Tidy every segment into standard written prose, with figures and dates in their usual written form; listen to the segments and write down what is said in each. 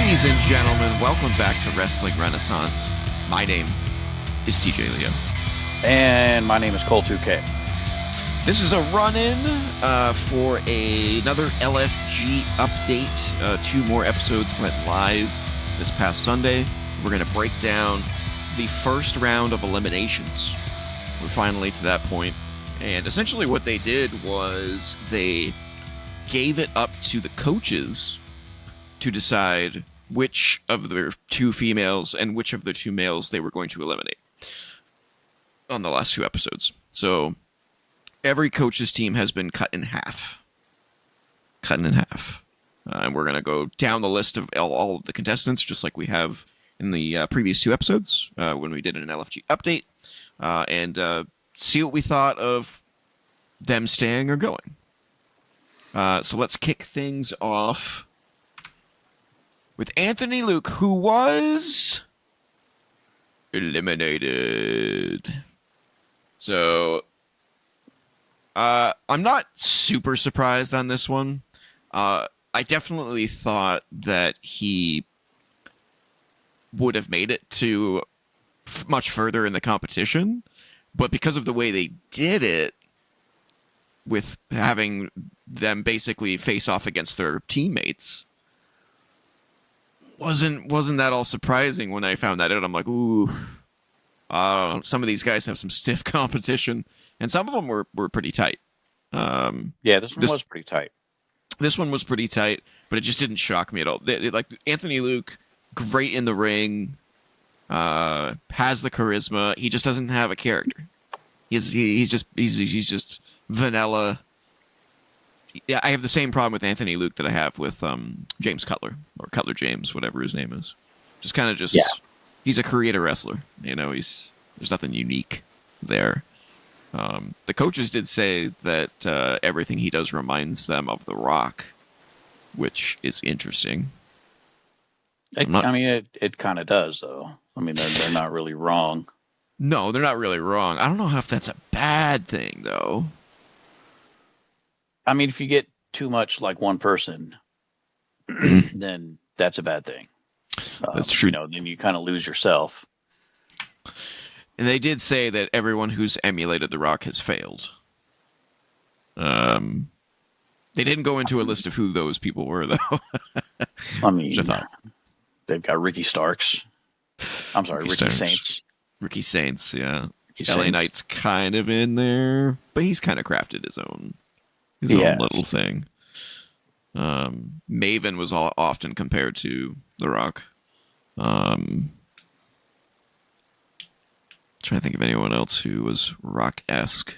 Ladies and gentlemen, welcome back to Wrestling Renaissance. My name is TJ Leo. And my name is Cole 2K. This is a run-in for another LFG update. 2 more episodes went live this past Sunday. We're going to break down the first round of Eliminations. We're finally to that point. And essentially what they did was they gave it up to the coaches to decide which of the 2 females and which of the 2 males they were going to eliminate on the last 2 episodes. So every coach's team has been cut in half. And we're going to go down the list of all of the contestants, just like we have in the previous 2 episodes when we did an LFG update, and see what we thought of them staying or going. So let's kick things off with Anthony Luke, who was eliminated. So, I'm not super surprised on this one. I definitely thought that he would have made it to much further in the competition, but because of the way they did it, with having them basically face off against their teammates, wasn't that all surprising when I found that out. I'm like, ooh, some of these guys have some stiff competition, and some of them were pretty tight. This one was pretty tight. This one was pretty tight, but it just didn't shock me at all. Like Anthony Luke, great in the ring, has the charisma. He just doesn't have a character. He's just vanilla. Yeah, I have the same problem with Anthony Luke that I have with James Cutler, or Cutler James, whatever his name is. He's a creator wrestler. You know, there's nothing unique there. The coaches did say that everything he does reminds them of The Rock, which is interesting. It kind of does, though. I mean, they're not really wrong. No, they're not really wrong. I don't know if that's a bad thing, though. I mean, if you get too much like one person, then that's a bad thing. That's true. Then you kind of lose yourself. And they did say that everyone who's emulated The Rock has failed. They didn't go into a list of who those people were, though. I mean, they've got Ricky Starks. I'm sorry, Ricky Saints. Ricky Saints, yeah. LA Knight's kind of in there, but he's kind of crafted his own little thing. Maven was often compared to The Rock. Trying to think of anyone else who was Rock-esque.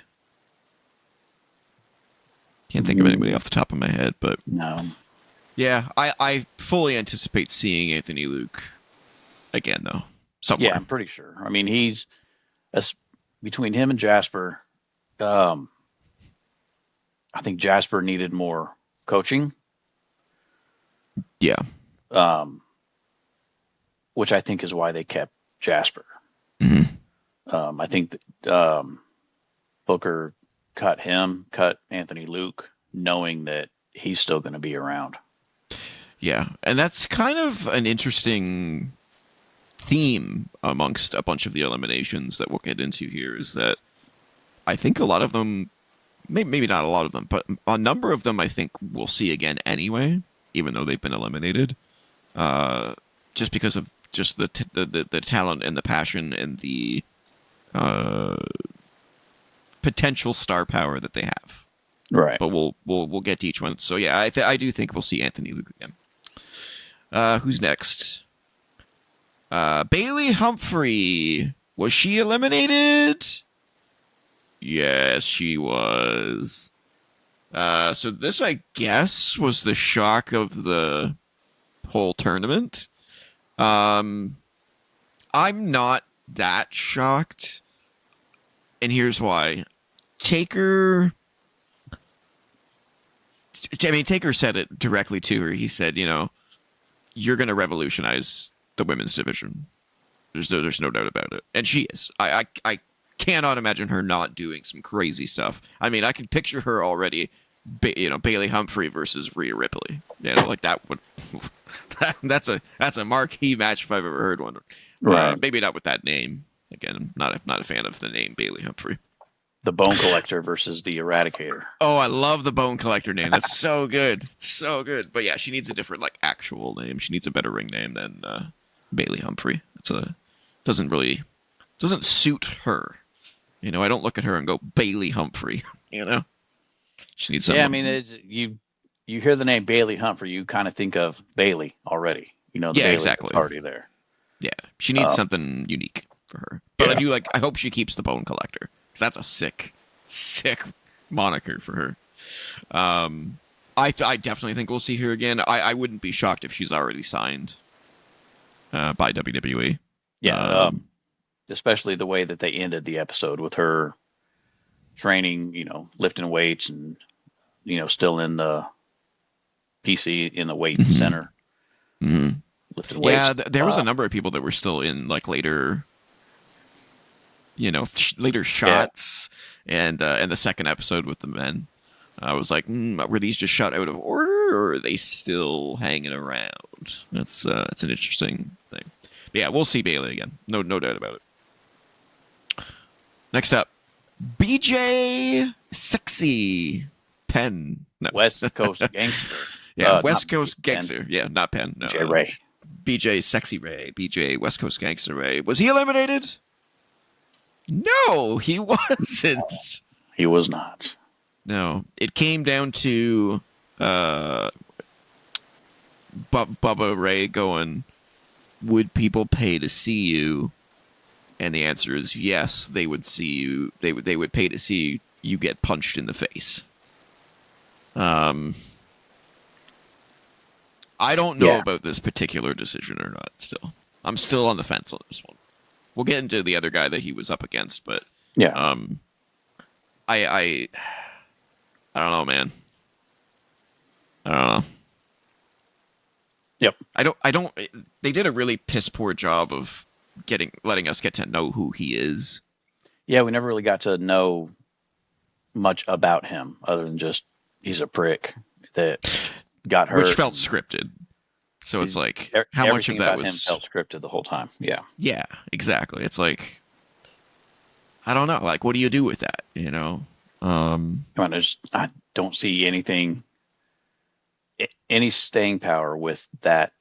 Can't think of anybody off the top of my head, but no. Yeah, I fully anticipate seeing Anthony Luke again, though. Somewhere. Yeah, I'm pretty sure. I mean, between him and Jasper, I think Jasper needed more coaching. Yeah. Which I think is why they kept Jasper. Mm-hmm. I think Booker cut Anthony Luke, knowing that he's still going to be around. Yeah, and that's kind of an interesting theme amongst a bunch of the eliminations that we'll get into here, is that I think a lot of them, maybe not a lot of them, but a number of them I think we'll see again anyway, even though they've been eliminated, just because of just the talent and the passion and the potential star power that they have. Right. But we'll get to each one. So yeah, I do think we'll see Anthony Luke again. Who's next? Bailey Humphrey. Was she eliminated? Yes, she was. So this, I guess, was the shock of the whole tournament. I'm not that shocked. And here's why. Taker said it directly to her. He said, you're going to revolutionize the women's division. There's no doubt about it. And she is. I cannot imagine her not doing some crazy stuff. I mean, I can picture her already, Bailey Humphrey versus Rhea Ripley. Like that would That's a marquee match if I've ever heard one. Right. Maybe not with that name. Again, I'm not a fan of the name Bailey Humphrey. The Bone Collector versus the Eradicator. Oh, I love the Bone Collector name. That's so good, so good. But yeah, she needs a different like actual name. She needs a better ring name than Bailey Humphrey. Doesn't suit her. You know, I don't look at her and go Bailey Humphrey. You know, she needs Yeah, I someone. mean, you hear the name Bailey Humphrey, you kind of think of Bailey already. You know, the Yeah, Bailey that's exactly. already there. Yeah, she needs Um, something unique for her. But yeah. I hope she keeps the Bone Collector because that's a sick moniker for her. I definitely think we'll see her again. I wouldn't be shocked if she's already signed by WWE. Yeah. Um, Especially the way that they ended the episode with her training, lifting weights and, still in the PC in the weight mhm, center, mhm. lifting weights. Yeah, there was a number of people that were still in like later, later Yeah. shots, and the second episode with the men. I was like, were these just shot out of order, or are they still hanging around? That's an interesting thing. But yeah, we'll see Bailey again. No doubt about it. Next up, BJ Sexy Penn. No. West Coast Gangster. Yeah, Not West Coast Penn, Gangster. Yeah, not Penn. No, J. Ray. BJ Sexy Ray. BJ West Coast Gangster Ray. Was he eliminated? No, he wasn't. He was not. No, it came down to Bubba Ray going, "Would people pay to see you?" And the answer is yes. They would see you. They would pay to see you get punched in the face. I don't know Yeah. about this particular decision or not. I'm still on the fence on this one. We'll get into the other guy that he was up against, but Yeah. I don't know, man. I don't know. Yep. I don't. They did a really piss poor job of letting us get to know who he is. Yeah, we never really got to know much about him other than just he's a prick that got hurt. Which felt scripted. So it's like, how much of everything that about him was? felt scripted the whole time. Yeah. Yeah, exactly. It's like, I don't know. Like, what do you do with that? I don't see anything, any staying power with that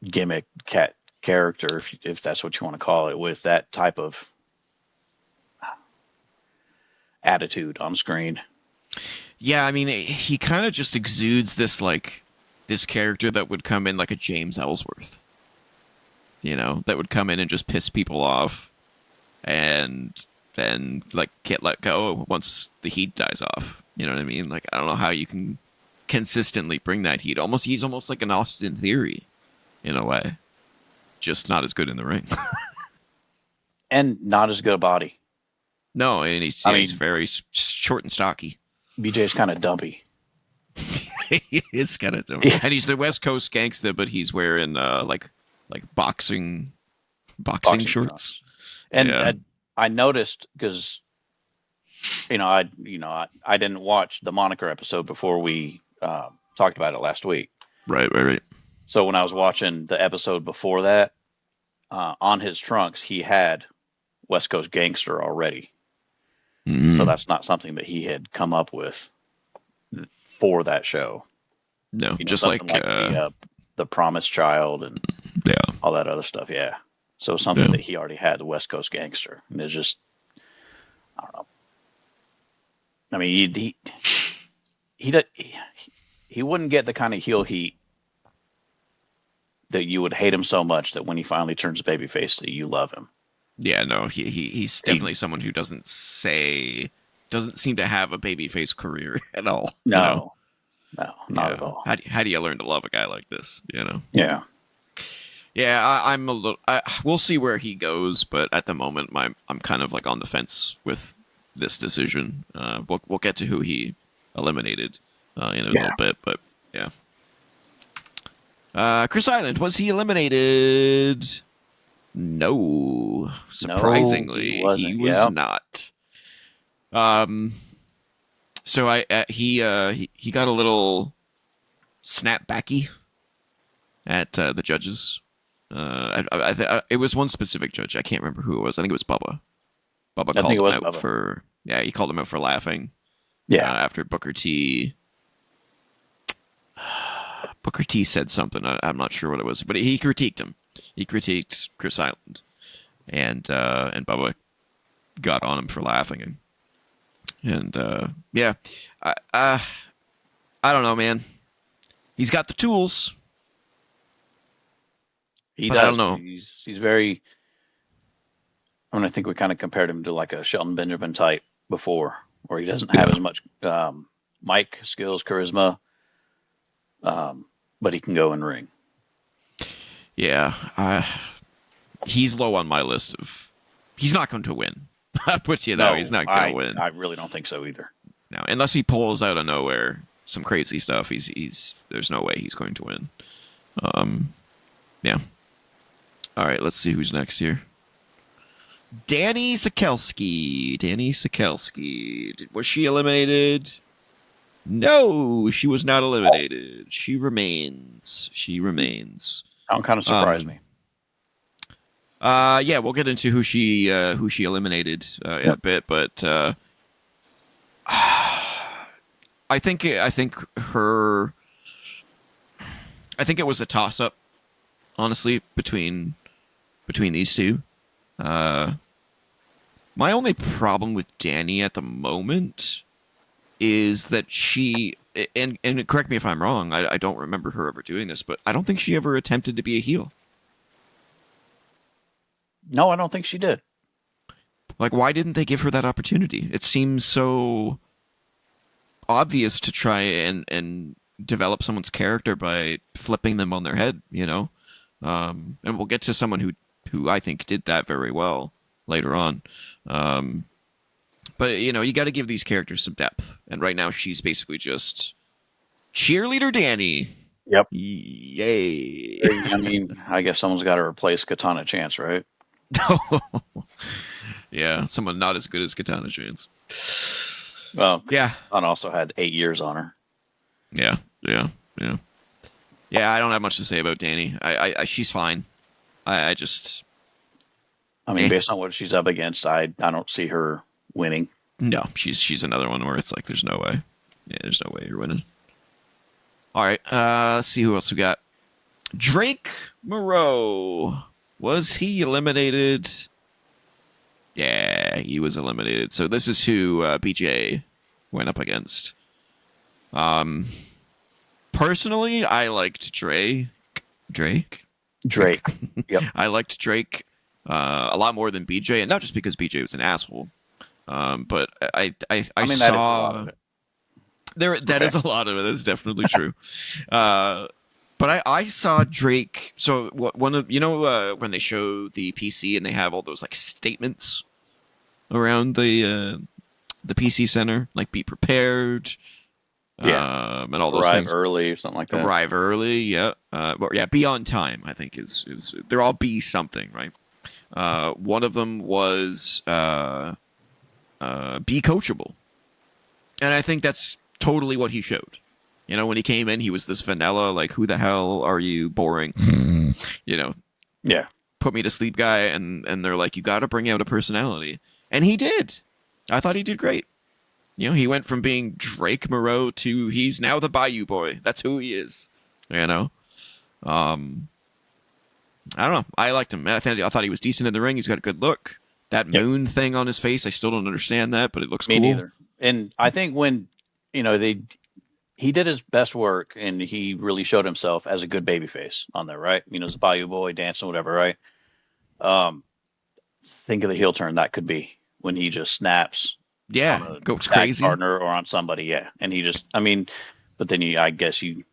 gimmick character, if that's what you want to call it, with that type of attitude on screen. Yeah, I mean, he kind of just exudes this character that would come in like a James Ellsworth. That would come in and just piss people off, and then like get let go once the heat dies off. You know what I mean? Like, I don't know how you can consistently bring that heat. He's almost like an Austin Theory, in a way, just not as good in the ring. And not as good a body. No, and he's very short and stocky. BJ's kind of dumpy. He is kind of dumb. Yeah. And he's the West Coast gangster, but he's wearing like boxing shorts. And Yeah. I noticed because I didn't watch the Moniker episode before we talked about it last week. Right. So when I was watching the episode before that, on his trunks he had West Coast Gangster already. Mm-hmm. So that's not something that he had come up with for that show. No, just like the Promised Child and all that other stuff. Yeah. So something that he already had, the West Coast Gangster, and it's just, I don't know. I mean, he wouldn't get the kind of heel heat that you would hate him so much that when he finally turns babyface, that you love him. Yeah, no, he's definitely someone who doesn't seem to have a babyface career at all. No, not at all. How do you learn to love a guy like this? Yeah. Yeah, I'm a little. We'll see where he goes, but at the moment, I'm kind of like on the fence with this decision. We'll get to who he eliminated in a little bit, but yeah. Chris Island, was he eliminated? No, surprisingly, he was not. So he got a little snapbacky at the judges. It was one specific judge. I can't remember who it was. I think it was Bubba. Bubba I think called it him was out Bubba. for he called him out for laughing. Yeah. After Booker T. Booker T said something. I'm not sure what it was, but he critiqued him. He critiqued Chris Island, and Bubba got on him for laughing. And yeah, I don't know, man. He's got the tools, He but I don't does. know. He's very. I mean, I think we kind of compared him to like a Shelton Benjamin type before, where he doesn't have Yeah, as much mic skills, charisma, but he can go in ring. yeah. He's low on my list of. He's not going to win. I put you though. He's No, not going to win. I really don't think so either. No, unless he pulls out of nowhere some crazy stuff. He's there's no way he's going to win. Yeah. All right, let's see who's next here. Danny Sikelski. Was she eliminated? No, she was not eliminated. She remains. That kind of surprised me. Yeah, we'll get into who she eliminated in a bit, but I think it was a toss up, honestly, between these two. My only problem with Danny at the moment is that she and correct me if I'm wrong. I don't remember her ever doing this, but I don't think she ever attempted to be a heel. No, I don't think she did. Like, why didn't they give her that opportunity? It seems so obvious to try and develop someone's character by flipping them on their head, you know? And we'll get to someone who I think did that very well later on. But, you know, you got to give these characters some depth. And right now she's basically just cheerleader Danny. Yep. Yay. I mean, I guess someone's got to replace Katana Chance, right? Yeah, someone not as good as Katana Chance. Well, yeah. Katana also had 8 years on her. Yeah. I don't have much to say about Danny. She's fine. I just. I mean, based on what she's up against, I don't see her winning. No, she's another one where it's like there's no way. Yeah, there's no way you're winning. All right, let's see who else we got. Drake Moreau. Was he eliminated? Yeah, he was eliminated. So this is who BJ went up against. Personally, I liked Drake. Yep. I liked Drake a lot more than BJ, and not just because BJ was an asshole. But I mean, saw that is a lot of it. That is a lot of it. That's definitely true. But I saw Drake. So one of when they show the PC and they have all those like statements around the PC center, like be prepared, and all those things. Arrive early or something like that. Arrive early, yeah. Be on time. I think is they're all be something, right? One of them was be coachable, and I think that's totally what he showed. You know, when he came in, he was this vanilla, like, who the hell are you, boring? You know, yeah, put me to sleep guy, and they're like, you got to bring out a personality, and he did. I thought he did great. You know, he went from being Drake Moreau to he's now the Bayou Boy. That's who he is. You know, I don't know. I liked him. I thought he was decent in the ring. He's got a good look. That moon thing on his face, I still don't understand that, but it looks cool. Me neither. And I think when he did his best work and he really showed himself as a good babyface on there, right? You know, as a Bayou Boy dancing, whatever, right? Think of the heel turn that could be when he just snaps. Yeah, goes crazy. Partner or on somebody, yeah. And he just, I mean, but then I guess you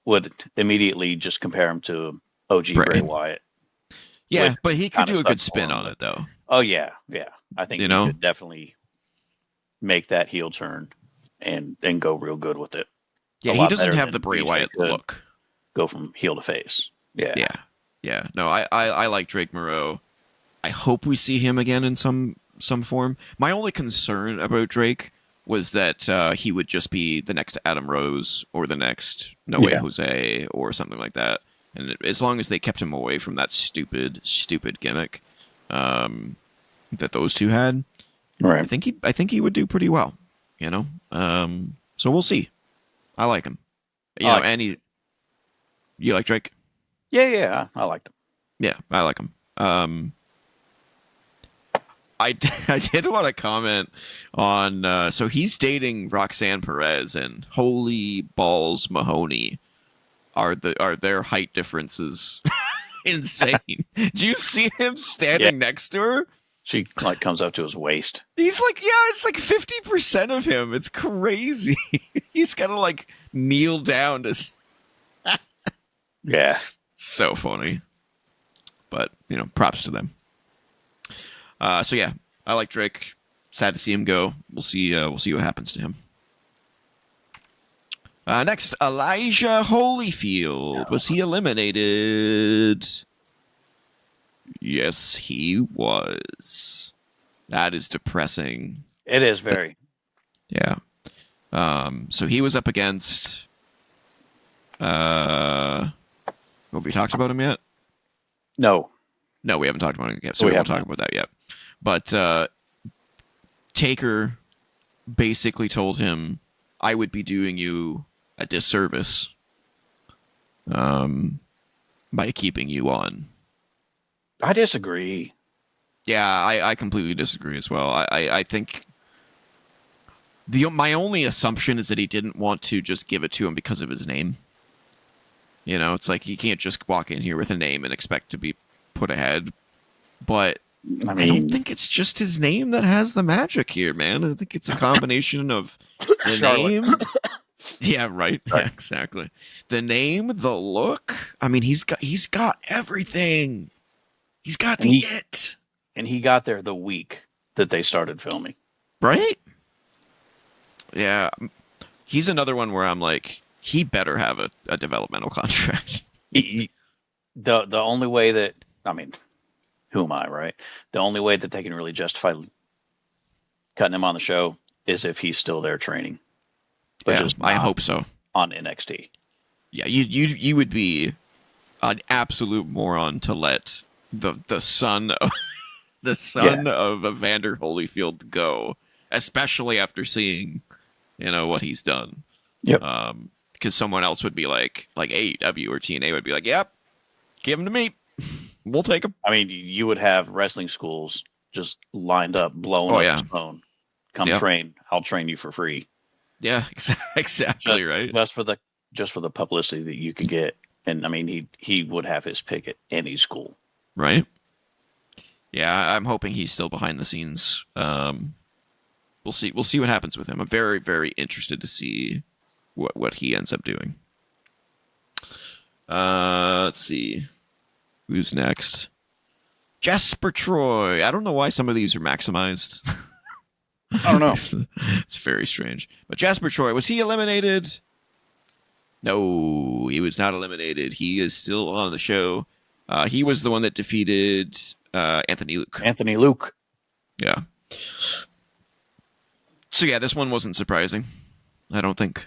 would immediately just compare him to OG Bray Wyatt. Yeah, but he could do a good spin on it, though. Oh, yeah. I think he could definitely make that heel turn and go real good with it. Yeah, he doesn't have the Bray Wyatt look. Go from heel to face. Yeah. No, I like Drake Moreau. I hope we see him again in some form. My only concern about Drake was that he would just be the next Adam Rose or the next No Way Jose or something like that. and as long as they kept him away from that stupid gimmick that those two had, Right. I think he would do pretty well. So we'll see. I like him. And you like Drake? Yeah, I liked him. Yeah, I like him. I did want to comment on so he's dating Roxanne Perez, and holy balls Mahoney, are their height differences insane. Do you see him standing next to her? She comes up to his waist. He's like, yeah, it's like 50% of him. It's crazy. He's gotta kneel down to. Yeah. So funny. But props to them. So yeah, I like Drake. Sad to see him go. We'll see what happens to him. Next, Elijah Holyfield. Was he eliminated? Yes, he was. That is depressing. It is very. Yeah. So he was up against. Have we talked about him yet? No, we haven't talked about it yet, so we won't talk about that yet. But Taker basically told him, "I would be doing you a disservice by keeping you on." I disagree. Yeah, I completely disagree as well. I think my only assumption is that he didn't want to just give it to him because of his name. It's like you can't just walk in here with a name and expect to be put ahead. But I don't think it's just his name that has the magic here, man. I think it's a combination of the name. Yeah, right. Yeah, exactly. The name, the look. I mean, he's got everything. He's got it. And he got there the week that they started filming. Right? Yeah. He's another one where I'm like, he better have a developmental contract. The only way that, I mean, who am I, right? The only way that they can really justify cutting him on the show is if he's still there training. But yeah, I hope so. On NXT. Yeah, you would be an absolute moron to let the son of of Evander Holyfield go, especially after seeing what he's done. Yep. Because someone else would be like AEW or TNA would be like, "Yep, give him to me. We'll take him." I mean, you would have wrestling schools just lined up, blowing up his phone. Come train. I'll train you for free. Yeah, exactly right. Just for the publicity that you could get, and I mean, he would have his pick at any school. Right. Yeah, I'm hoping he's still behind the scenes. We'll see what happens with him. I'm very, very interested to see what he ends up doing. Let's see. Who's next? Jasper Troy. I don't know why some of these are maximized. I don't know. It's very strange. But Jasper Troy, was he eliminated? No, he was not eliminated. He is still on the show. He was the one that defeated Anthony Luke. Anthony Luke. Yeah. So yeah, this one wasn't surprising. I don't think.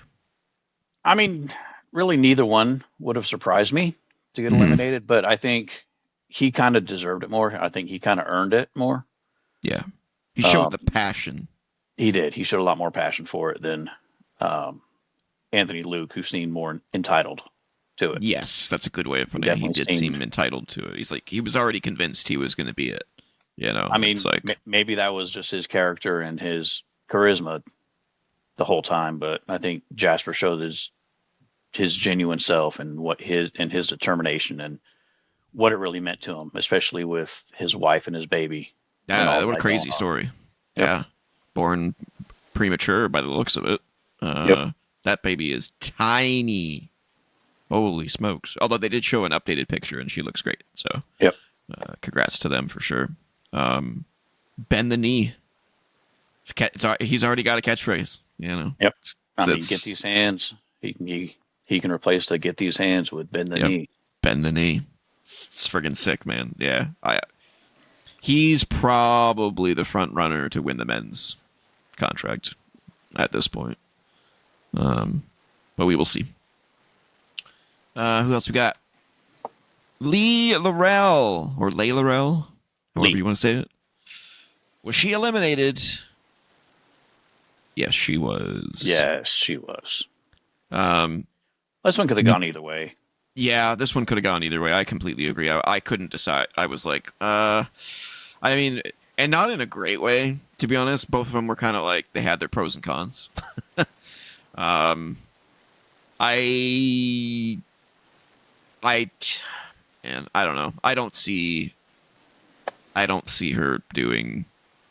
I mean, really, neither one would have surprised me to get eliminated, but I think he kind of deserved it more. I think he kind of earned it more. Yeah. He showed the passion. He did. He showed a lot more passion for it than Anthony Luke, who seemed more entitled to it. Yes, that's a good way of putting it. He did seem entitled to it. He's like, he was already convinced he was going to be it. I mean, maybe that was just his character and his charisma the whole time, but I think Jasper showed his genuine self and his determination and what it really meant to him, especially with his wife and his baby. Yeah, what a crazy story. Yep. Yeah. Born premature by the looks of it. That baby is tiny. Holy smokes. Although they did show an updated picture and she looks great. So congrats to them for sure. Bend the knee. He's already got a catchphrase, Yep. I mean, get these hands. He can replace the get these hands with bend the knee. Bend the knee. It's friggin' sick, man. Yeah. He's probably the front runner to win the men's contract at this point. But we will see. Who else we got? Lee Laurel, or Leigh Laurel, however Lee. you want to say it. Was she eliminated? Yes, she was. Yes, she was. Um, This one could have gone either way. yeah, this one could have gone either way. I completely agree. I couldn't decide. I was like, I mean, and not in a great way, to be honest. Both of them were kind of like they had their pros and cons. um, I, I, and I don't know. I don't see her doing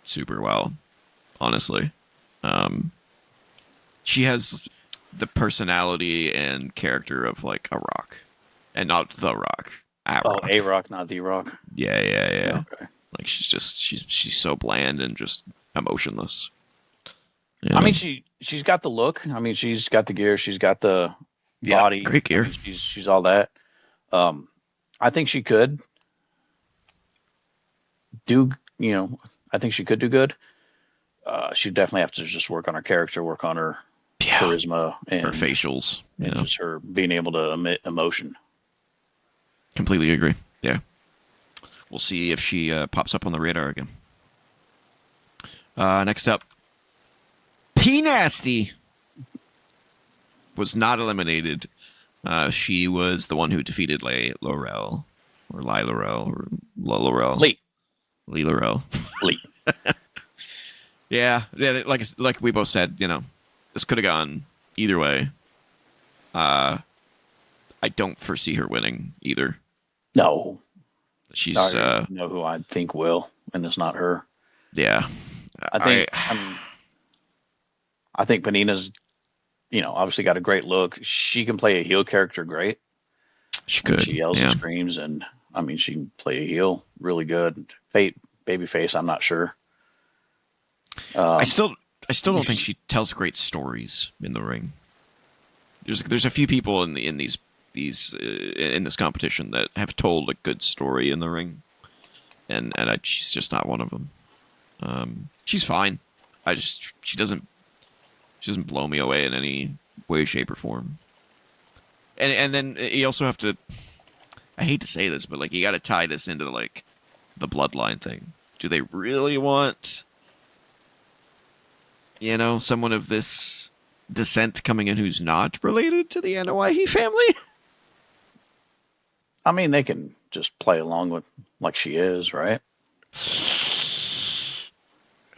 super well, honestly. Um, she has the personality and character of like a Rock, and not the Rock. A Oh, Rock. A Rock, not the Rock. Yeah. Okay. Like she's so bland and just emotionless. I Yeah. mean, she's got the look. I mean, she's got the gear. She's got the Yeah, body. great I gear. mean, she's all that. I think she could do. I think she could do good. She definitely have to just work on her character, work on her Yeah. charisma, Her and facials. just her being able to emit emotion. Completely agree. Yeah. We'll see if she pops up on the radar again. Next up, P Nasty was not eliminated. She was the one who defeated Laurel, or Lie Laurel, or Laurel. Lee Laurel. Lee. Yeah. Like we both said, this could have gone either way. I don't foresee her winning either. No. She's I know who I think will, and it's not her. yeah. I think Panina's, obviously got a great look. She can play a heel character great. She could. She yells and screams, and I mean, she can play a heel really good. Babyface, I'm not sure. I still don't think she tells great stories in the ring. There's a few people in this competition that have told a good story in the ring, and she's just not one of them. She's fine. She doesn't blow me away in any way, shape, or form. And then you also have to. I hate to say this, but like you got to tie this into like the bloodline thing. Do they really want, someone of this descent coming in who's not related to the Anoa'i family? I mean, they can just play along with like she is, right?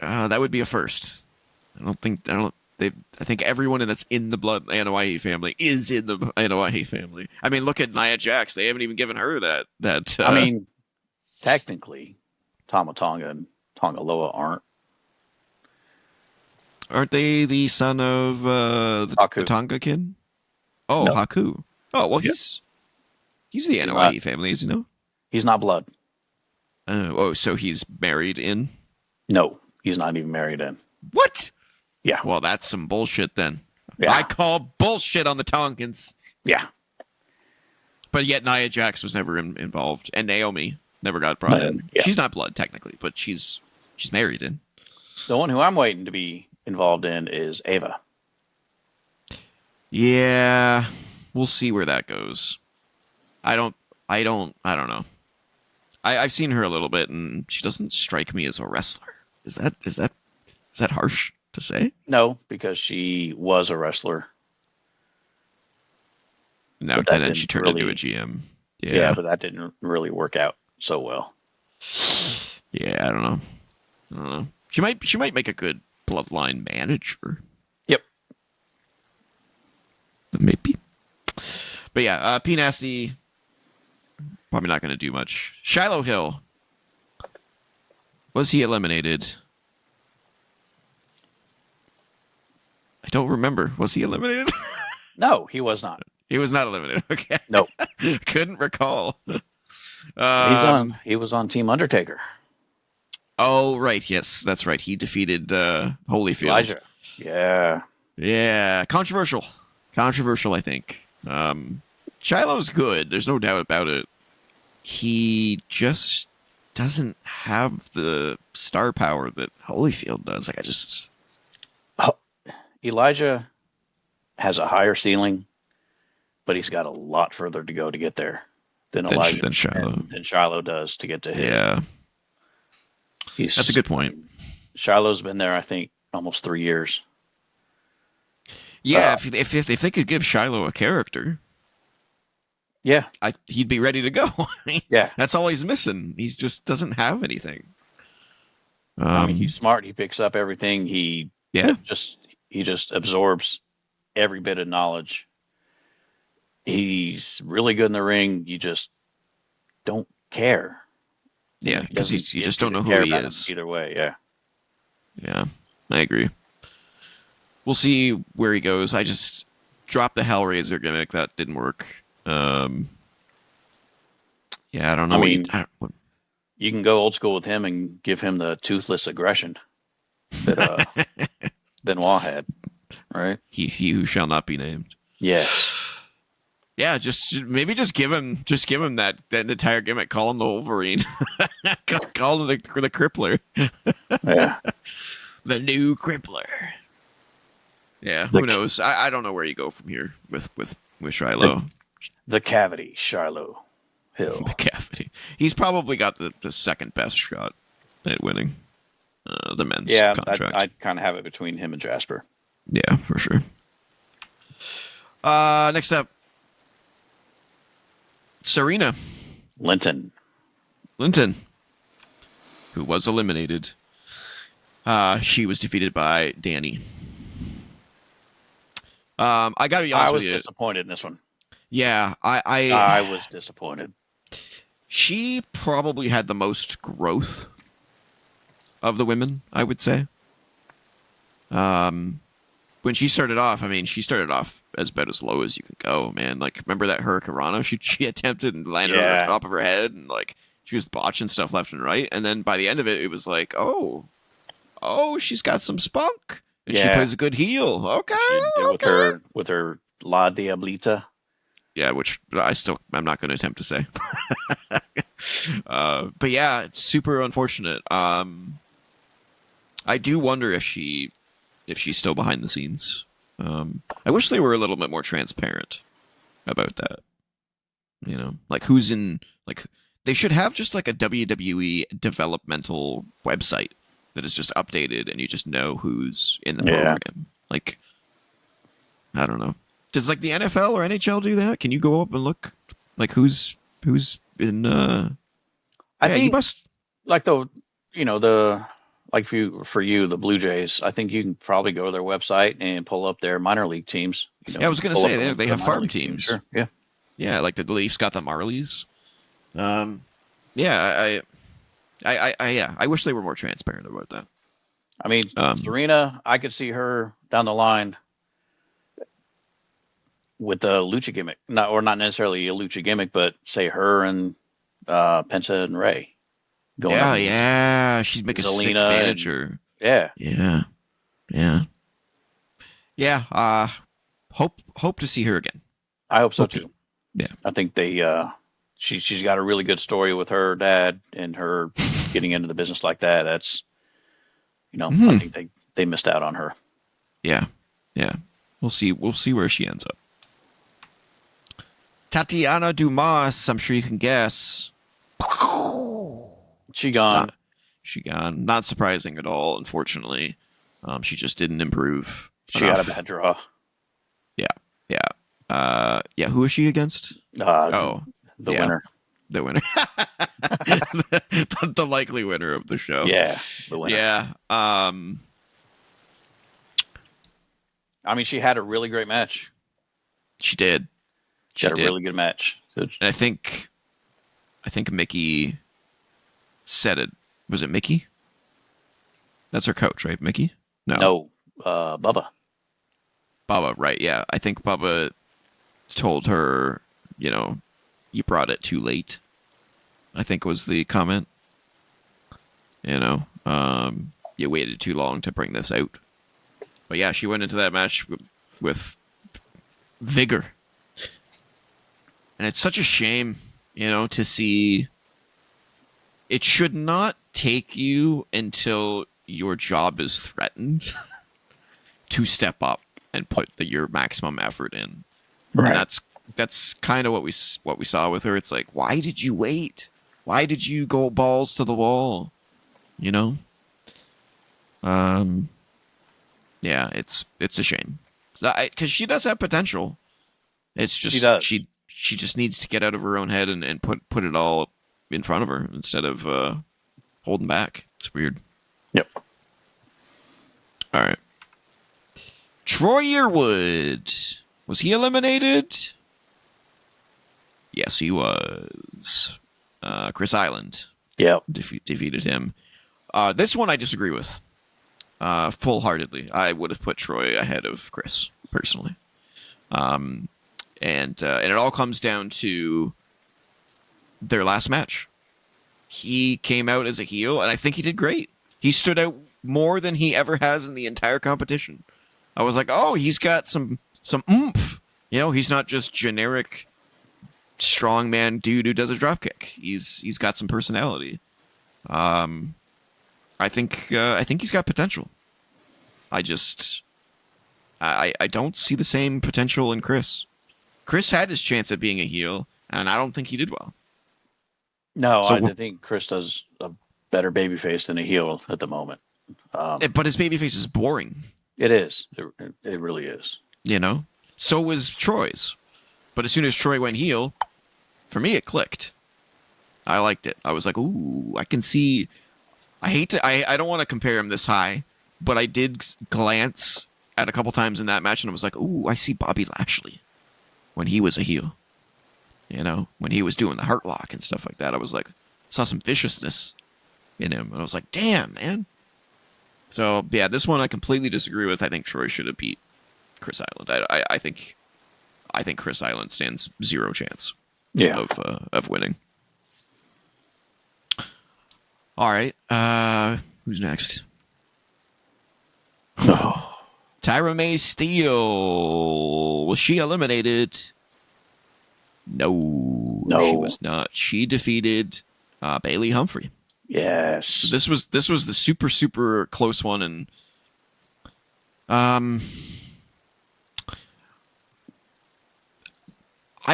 That would be a first. I think everyone that's in the blood Anoa'i family is in the Anoa'i family. I mean, look at Nia Jax. They haven't even given her that. I mean, technically, Tama Tonga and Tongaloa aren't they the son of the Tonga kid? Oh, no. Haku. Oh, well, he's the Anoa'i family, is he? No, he's not blood. So he's married in? No, he's not even married in. What? Yeah. Well, that's some bullshit then. Yeah. I call bullshit on the Tongans. Yeah. But yet Nia Jax was never involved, and Naomi never got brought in. Yeah. She's not blood technically, but she's married in. The one who I'm waiting to be involved in is Ava. Yeah, we'll see where that goes. I don't know. I've seen her a little bit, and she doesn't strike me as a wrestler. Is that harsh to say? No, because she was a wrestler. No, and then she turned into a GM. Yeah, but that didn't really work out so well. Yeah, I don't know. She might make a good bloodline manager. Yep. Maybe. But yeah, P Nasty probably not going to do much. Shiloh Hill. Was he eliminated? I don't remember. Was he eliminated? No, he was not. He was not eliminated. Okay. Nope. Couldn't recall. He was on Team Undertaker. Oh, right. Yes, that's right. He defeated Holyfield. Elijah. Yeah. Yeah. Controversial, I think. Shiloh's good. There's no doubt about it. He just doesn't have the star power that Holyfield does. Elijah has a higher ceiling, but he's got a lot further to go to get there than Elijah than Shiloh. than Shiloh does to get to his. Yeah. That's a good point. Shiloh's been there, I think, almost 3 years. Yeah, if they could give Shiloh a character, yeah, he'd be ready to go. Yeah, that's all he's missing. He just doesn't have anything. I mean, he's smart. He picks up everything. He just absorbs every bit of knowledge. He's really good in the ring. You just don't care. Yeah, because you just don't know who he is. Either way, yeah. Yeah, I agree. We'll see where he goes. I just dropped the Hellraiser gimmick. That didn't work. Yeah, I don't know. I mean, you can go old school with him and give him the toothless aggression that Benoit had, right? He who shall not be named. Yeah. Yeah, maybe just give him that entire gimmick. Call him the Wolverine. Call him the Crippler. Yeah. The new Crippler. Yeah, who knows? I don't know where you go from here with Shiloh. The Cavity, Shiloh Hill. The Cavity. He's probably got the second best shot at winning the men's contract. I kind of have it between him and Jasper. Yeah, for sure. Next up, Serena Linton, who was eliminated. She was defeated by Danny. I gotta be honest with you. I was disappointed in this one. Yeah, I was disappointed. She probably had the most growth of the women, I would say. When she started off, she started off as about as low as you could go, man. Like, remember that Hurricanrana she attempted and landed on the top of her head, and like she was botching stuff left and right. And then by the end of it, it was like, oh, she's got some spunk, and she plays a good heel. Okay, with her La Diablita. Yeah, which I'm not going to attempt to say. But yeah, it's super unfortunate. I do wonder if she's still behind the scenes. I wish they were a little bit more transparent about that. You know, like who's in, like they should have just like a WWE developmental website that is just updated and you just know who's in the program. Like, I don't know. Does like the NFL or NHL do that? Can you go up and look like who's in? I think you must like for you the Blue Jays. I think you can probably go to their website and pull up their minor league teams. I was going to say they have farm teams. Sure. Yeah, like the Leafs got the Marlies. I wish they were more transparent about that. I mean, Serena, I could see her down the line with the lucha gimmick, not necessarily a lucha gimmick, but say her and Penta and Ray. She'd make a sick manager. Yeah. Hope to see her again. I hope so too. Yeah, I think she's got a really good story with her dad and her getting into the business like that. That's I think they missed out on her. Yeah. We'll see where she ends up. Tatiana Dumas, I'm sure you can guess. She gone. Not surprising at all, unfortunately. She just didn't improve. She got a bad draw. Yeah. Who is she against? The winner. The winner. the likely winner of the show. Yeah, the winner. Yeah. She had a really great match. She did. She had a really good match. And I think Mickey said it. Was it Mickey? That's her coach, right? Mickey? No, Bubba. Bubba, right? Yeah, I think Bubba told her, you brought it too late. I think was the comment. You waited too long to bring this out. But yeah, she went into that match with vigor. And it's such a shame, to see. It should not take you until your job is threatened to step up and put your maximum effort in. Right. And that's kind of what we saw with her. It's like, why did you wait? Why did you go balls to the wall? You know? Yeah, it's a shame. Because she does have potential. It's She just does. she just needs to get out of her own head and put it all in front of her instead of holding back. It's weird. Yep. All right. Troy Yearwood. Was he eliminated? Yes, he was. Chris Island Yep. defeated him. This one I disagree with. Full-heartedly. I would have put Troy ahead of Chris, personally. And it all comes down to their last match. He came out as a heel, and I think he did great. He stood out more than he ever has in the entire competition. I was like, oh, he's got some oomph. You know, he's not just generic strongman dude who does a dropkick. He's got some personality. I think he's got potential. I don't see the same potential in Chris. Chris had his chance at being a heel, and I don't think he did well. No, I think Chris does a better babyface than a heel at the moment. But his babyface is boring. It is. It really is. You know? So was Troy's. But as soon as Troy went heel, for me it clicked. I liked it. I was like, ooh, I can see... I don't want to compare him this high, but I did glance at a couple times in that match, and I was like, ooh, I see Bobby Lashley when he was a heel. You know, when he was doing the Hurt Lock and stuff like that, I was like, saw some viciousness in him, and I was like, damn, man. So yeah, this one I completely disagree with. I think Troy should have beat Chris Island. I think Chris Island stands zero chance. Yeah. Of winning. All right, who's next? Oh. Tyra May Steele. Was she eliminated? No, she was not. She defeated Bailey Humphrey. Yes. So this was the super close one, and I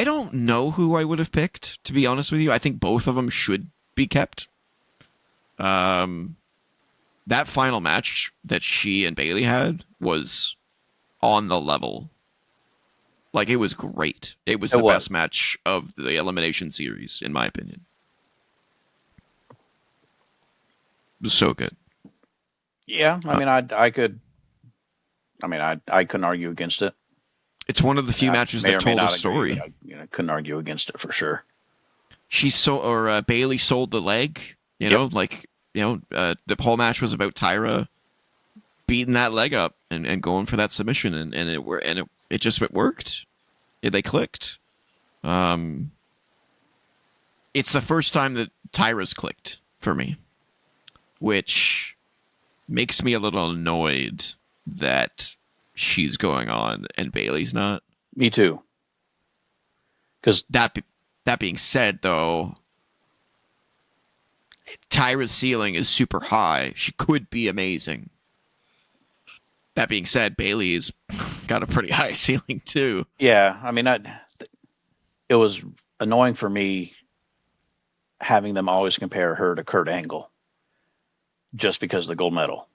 don't know who I would have picked, to be honest with you. I think both of them should be kept. That final match that she and Bailey had was on the level. Like, it was great. It was the best match of the Elimination series, in my opinion. It was so good. Yeah, I mean, I couldn't argue against it. It's one of the few matches that told a story. I couldn't argue against it for sure. Bailey sold the leg. The whole match was about Tyra beating that leg up and going for that submission, and it worked. They clicked. It's the first time that Tyra's clicked for me, which makes me a little annoyed that she's going on and Bailey's not. Me too. Because that being said, though, Tyra's ceiling is super high. She could be amazing. That being said, Bailey's got a pretty high ceiling too. Yeah, I mean, it was annoying for me having them always compare her to Kurt Angle just because of the gold medal.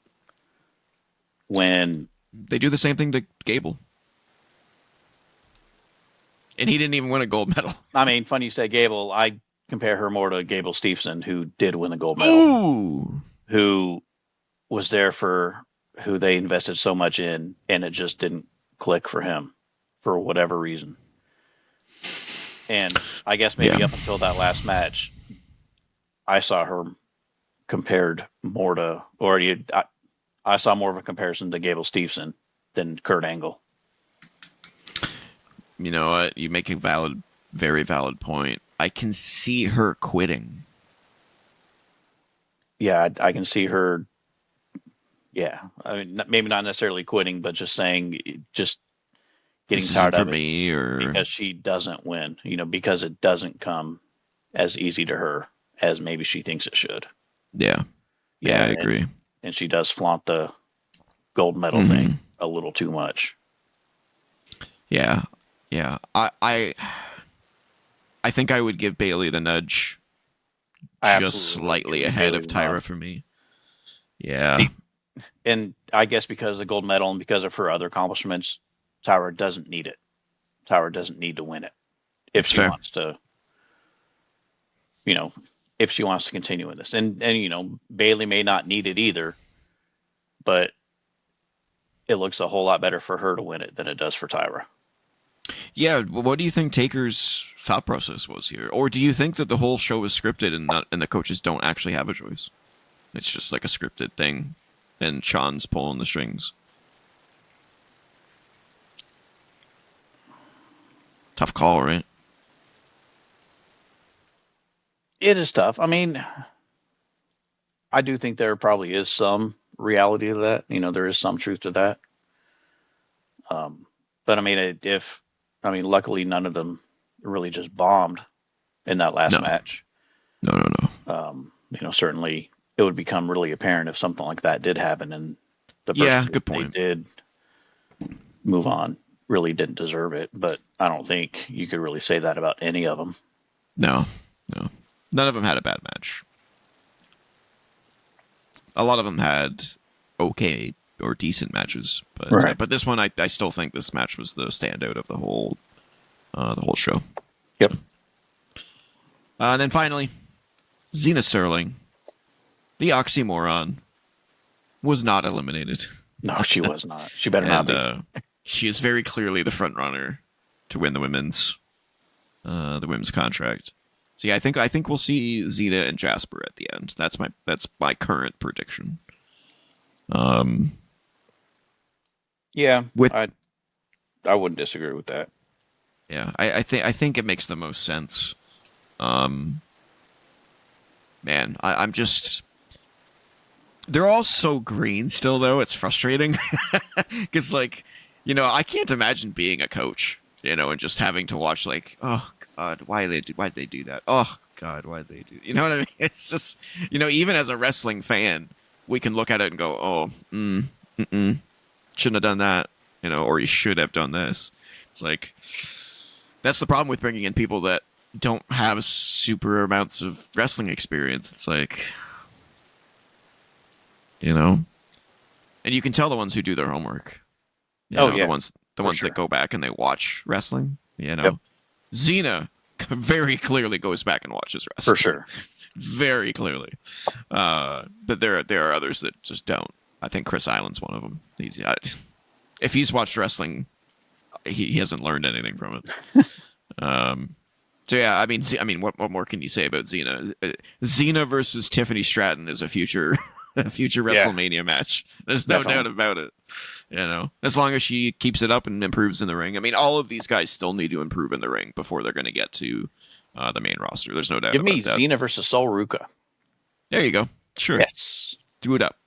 When they do the same thing to Gable. And he didn't even win a gold medal. I mean, funny you say Gable. I compare her more to Gable Steveson, who did win the gold medal. Ooh. Who was there for who they invested so much in, and it just didn't click for him for whatever reason. And I guess maybe up until that last match, I saw her compared more to, I saw more of a comparison to Gable Steveson than Kurt Angle. You know what? You make a very valid point. I can see her quitting. Yeah, I can see her. Yeah, I mean, maybe not necessarily quitting, but just saying, just getting tired of it because she doesn't win. Because it doesn't come as easy to her as maybe she thinks it should. Yeah, I agree. And she does flaunt the gold medal thing a little too much. Yeah, Yeah, I think I would give Bailey the nudge, I just absolutely would slightly give ahead Bailey of the Tyra nod. for me. Yeah. And I guess because of the gold medal and because of her other accomplishments, Tyra doesn't need it. Tyra doesn't need to win it if That's she fair. wants to, you know, if she wants to continue in this. And Bailey may not need it either, but it looks a whole lot better for her to win it than it does for Tyra. Yeah, what do you think Taker's thought process was here? Or do you think that the whole show is scripted and the coaches don't actually have a choice? It's just like a scripted thing and Sean's pulling the strings. Tough call, right? It is tough. I mean, I do think there probably is some reality to that. There is some truth to that. But I mean, luckily none of them really just bombed in that last No. match. No. Certainly it would become really apparent if something like that did happen, and the Yeah, person good they point. did move on really didn't deserve it. But I don't think you could really say that about any of them. No. None of them had a bad match. A lot of them had okay or decent matches, but Right. but this one I still think this match was the standout of the whole show. Yep. So. And then finally, Xena Sterling, the oxymoron, was not eliminated. No, she was not. She better not And be. she is very clearly the front runner to win the women's contract. So yeah, I think we'll see Xena and Jasper at the end. That's my current prediction. Yeah, With I wouldn't disagree with that. yeah, I think it makes the most sense. Man, I'm just they're all so green still though. It's frustrating because I can't imagine being a coach, and just having to watch oh god, why'd they do that? Oh god, why'd they do? You know what I mean? It's just even as a wrestling fan, we can look at it and go, oh, shouldn't have done that, or you should have done this. It's like that's the problem with bringing in people that don't have super amounts of wrestling experience. It's like, and you can tell the ones who do their homework. Oh yeah, the ones sure. that go back and they watch wrestling. Yep. Xena very clearly goes back and watches wrestling For sure. very clearly. But there are others that just don't. I think Chris Island's one of them. If he's watched wrestling, he hasn't learned anything from it. So yeah, I mean, what more can you say about Xena? Xena versus Tiffany Stratton is a future WrestleMania match. There's no Definitely. doubt about it. As long as she keeps it up and improves in the ring. I mean, all of these guys still need to improve in the ring before they're going to get to the main roster. There's no doubt Give me about that. Xena versus Sol Ruka. There you go. Sure. Yes. Do it up.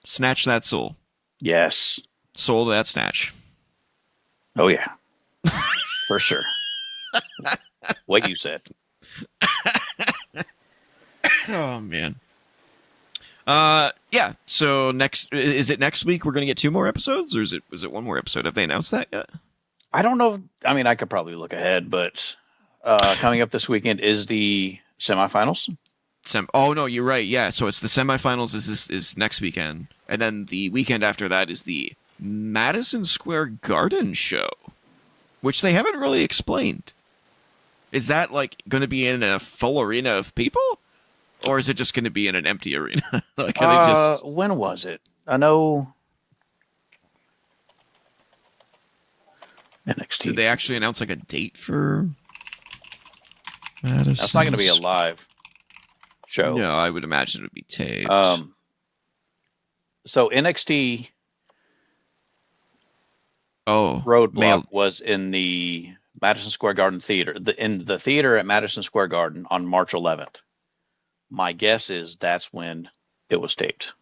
Snatch that soul. Yes. Soul that snatch. Oh yeah. For sure. What you said. Oh man. Yeah. So is it next week? We're gonna get 2 more episodes, or is it 1 more episode? Have they announced that yet? I don't know. I mean, I could probably look ahead, but coming up this weekend is the semifinals. Oh no, you're right. Yeah. So it's the semifinals is next weekend, and then the weekend after that is the Madison Square Garden show, which they haven't really explained. Is that going to be in a full arena of people? Or is it just going to be in an empty arena? Are they just... When was it? I know NXT. Did they actually announce a date for Madison? That's not going to be a live show. No, I would imagine it would be taped. So NXT Roadblock was in the Madison Square Garden Theater, in the theater at Madison Square Garden on March 11th. My guess is that's when it was taped.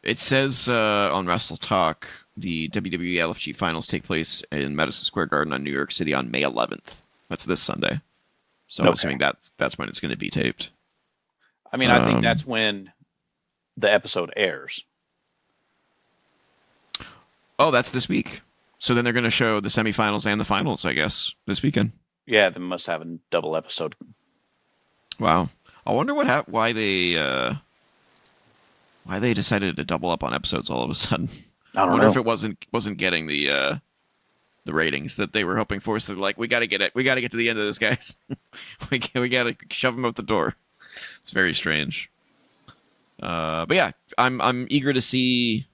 It says on Wrestle Talk, the WWE LFG finals take place in Madison Square Garden on New York City on May 11th. That's this Sunday. So I'm assuming that's when it's going to be taped. I mean, I think that's when the episode airs. Oh, that's this week. So then they're going to show the semifinals and the finals, I guess, this weekend. Yeah, they must have a double episode. Wow. I wonder why they decided to double up on episodes all of a sudden. I don't wonder know. if it wasn't getting the ratings that they were hoping for. So they're like, we got to get it. We got to get to the end of this, guys. we got to shove them out the door. It's very strange. But yeah, I'm eager to see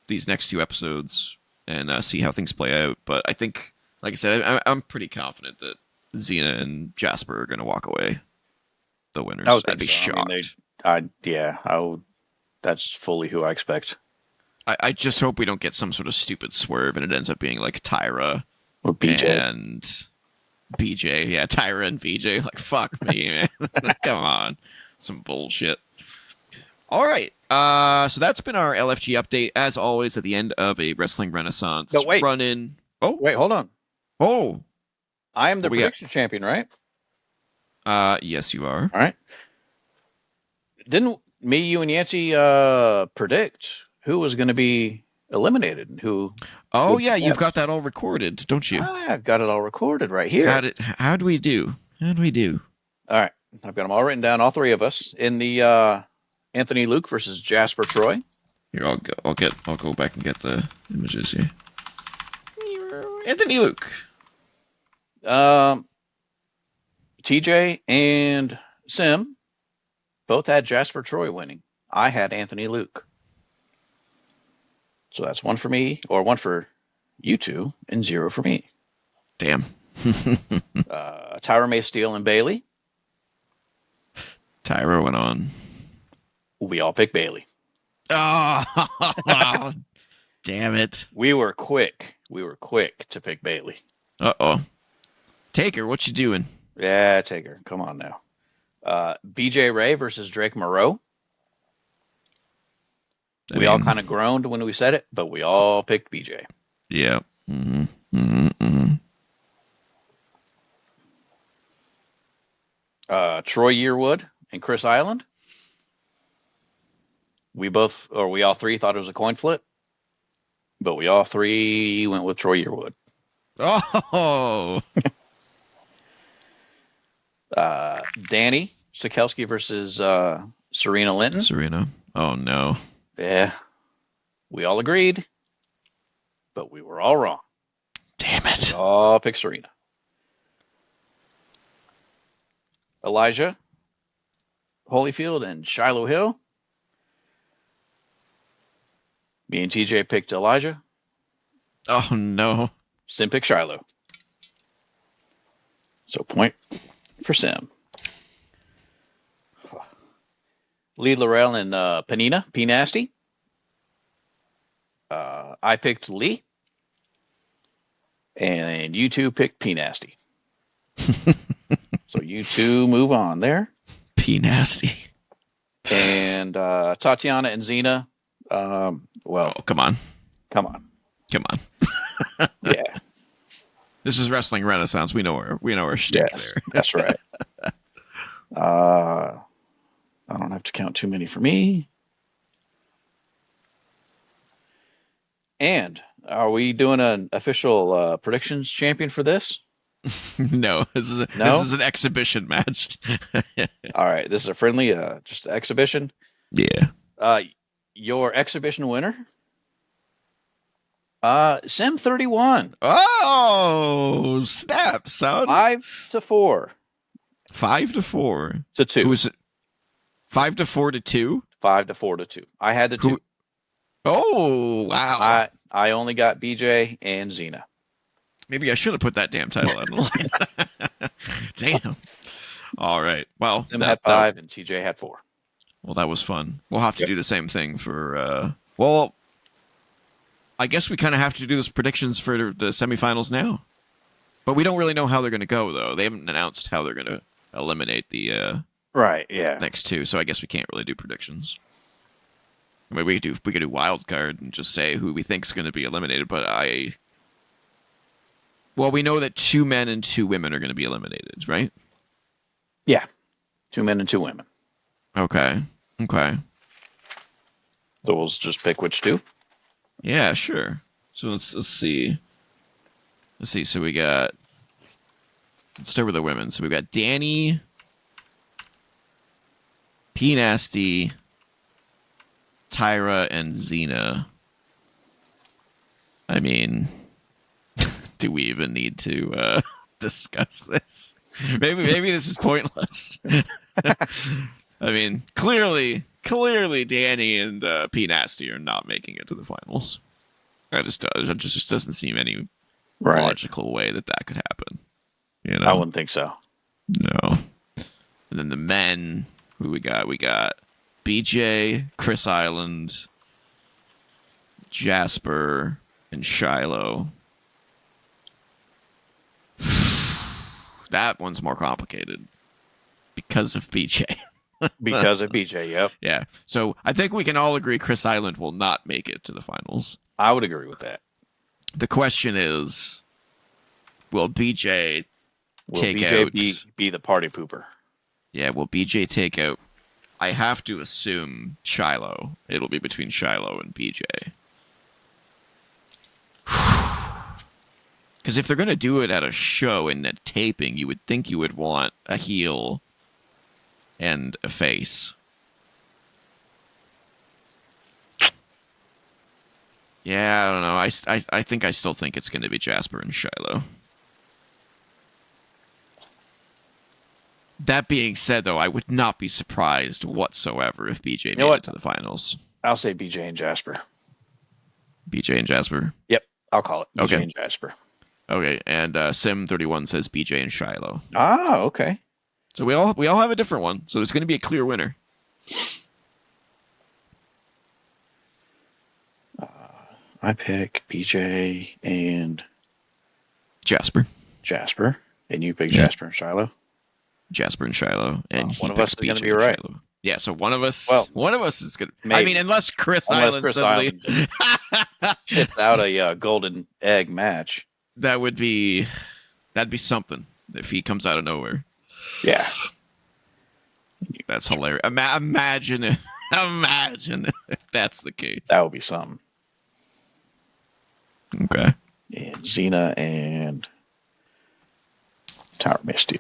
these next two episodes and see how things play out. But I think, like I said, I'm pretty confident that Xena and Jasper are going to walk away the winners. I'd be shocked. I would. That's fully who I expect. I just hope we don't get some sort of stupid swerve and it ends up being like Tyra or BJ and BJ. Yeah, Tyra and BJ. Like, fuck me, man. Come on. Some bullshit. All right. So that's been our LFG update. As always, at the end of a Wrestling Renaissance run-in. Oh, wait, hold on. Oh, I am the prediction champion, right? Yes, you are. All right. Didn't me, you, and Yancey predict who was going to be eliminated and who? Oh yeah, you've got that all recorded, don't you? I've got it all recorded right here. How'd we do? All right, I've got them all written down. All three of us in the Anthony Luke versus Jasper Troy. Here, I'll go back and get the images here. Anthony Luke. TJ and Sim both had Jasper Troy winning. I had Anthony Luke. So that's 1 for me, or 1 for you two, and 0 for me. Damn. Tyra May Steele and Bailey. Tyra went on. We all picked Bailey. Oh, damn it. We were quick to pick Bailey. Uh-oh. Taker, what you doing? Yeah, Taker. Come on now. BJ Ray versus Drake Moreau. We all kind of groaned when we said it, but we all picked BJ. Yeah. Mm-hmm. Troy Yearwood and Chris Island. We all three thought it was a coin flip, but we all three went with Troy Yearwood. Oh. Danny Sikelski versus Serena Linton. Serena. Oh no. Yeah. We all agreed, but we were all wrong. Damn it. We all picked Serena. Elijah Holyfield and Shiloh Hill. Me and TJ picked Elijah. Oh no. Sim picked Shiloh. So point for Sim. Lee Laurel and Panina, P Nasty. I picked Lee. And you two picked P Nasty. So you two move on there. P Nasty. And Tatiana and Xena. Come on. Yeah. This is Wrestling Renaissance. We know our shtick there. That's right. I don't have to count too many for me. And are we doing an official predictions champion for this? No, this is an exhibition match. All right, this is a friendly, just exhibition. Yeah. Your exhibition winner, Sim 31. Oh, snap, son! 5-4. 5-4 to 2. Who was it? 5-4 to 2. 5-4 to 2. I had the 2. Oh wow! I only got BJ and Xena. Maybe I should have put that damn title on the line. Damn. All right. Well, Sim had 5 and TJ had 4. Well, that was fun. We'll have to do the same thing for. Well, I guess we kind of have to do those predictions for the semifinals now. But we don't really know how they're going to go, though. They haven't announced how they're going to eliminate the next two, so I guess we can't really do predictions. I mean, we could do wild card and just say who we think is going to be eliminated, but we know that 2 men and 2 women are going to be eliminated, right? Yeah, 2 men and 2 women. Okay. So we'll just pick which 2. Yeah, sure. So let's see. Let's see. So let's start with the women. So we got Danny, P Nasty, Tyra, and Xena. I mean, do we even need to discuss this? Maybe this is pointless. I mean, clearly, Danny and P Nasty are not making it to the finals. It just doesn't seem any logical way that could happen. You know, I wouldn't think so. No. And then the men, who we got? We got BJ, Chris Island, Jasper, and Shiloh. That one's more complicated because of BJ. Because of BJ, yep. Yeah. So I think we can all agree Chris Island will not make it to the finals. I would agree with that. The question is, will BJ take out... be the party pooper? Yeah, will BJ take out... I have to assume Shiloh. It'll be between Shiloh and BJ. Because if they're going to do it at a show in a taping, you would think you would want a heel and a face. Yeah, I don't know. I think I still think it's going to be Jasper and Shiloh. That being said, though, I would not be surprised whatsoever if BJ made it to the finals. I'll say BJ and Jasper. BJ and Jasper? Yep, I'll call it BJ okay. and Jasper. Okay, and Sim31 says BJ and Shiloh. Ah, okay. So we all have a different one. So there's going to be a clear winner. I pick BJ and Jasper. And you pick Jasper and Shiloh. Jasper and Shiloh, and one of us is going to be right. Shiloh. Yeah, so one of us. Well, one of us is going to. Maybe. I mean, unless Chris Island shipped out a golden egg match. That'd be something if he comes out of nowhere. Yeah, that's hilarious. Imagine if that's the case. That would be something. Okay. And Xena and Tyra May Steel.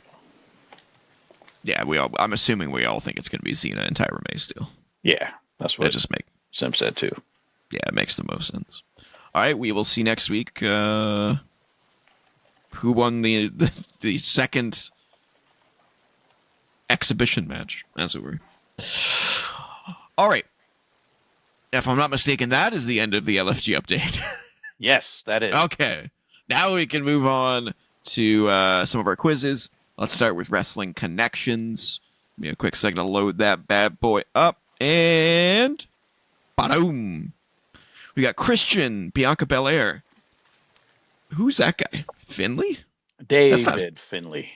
Yeah, I'm assuming we all think it's going to be Xena and Tyra May Steel. Yeah, that's what Sim said too. Yeah, it makes the most sense. All right, we will see next week who won the second exhibition match, as it were. All right. If I'm not mistaken, that is the end of the LFG update. Yes, that is. Okay. Now we can move on to some of our quizzes. Let's start with Wrestling Connections. Give me a quick second to load that bad boy up. And... Ba-doom! We got Christian, Bianca Belair. Who's that guy? Finley? David Finley.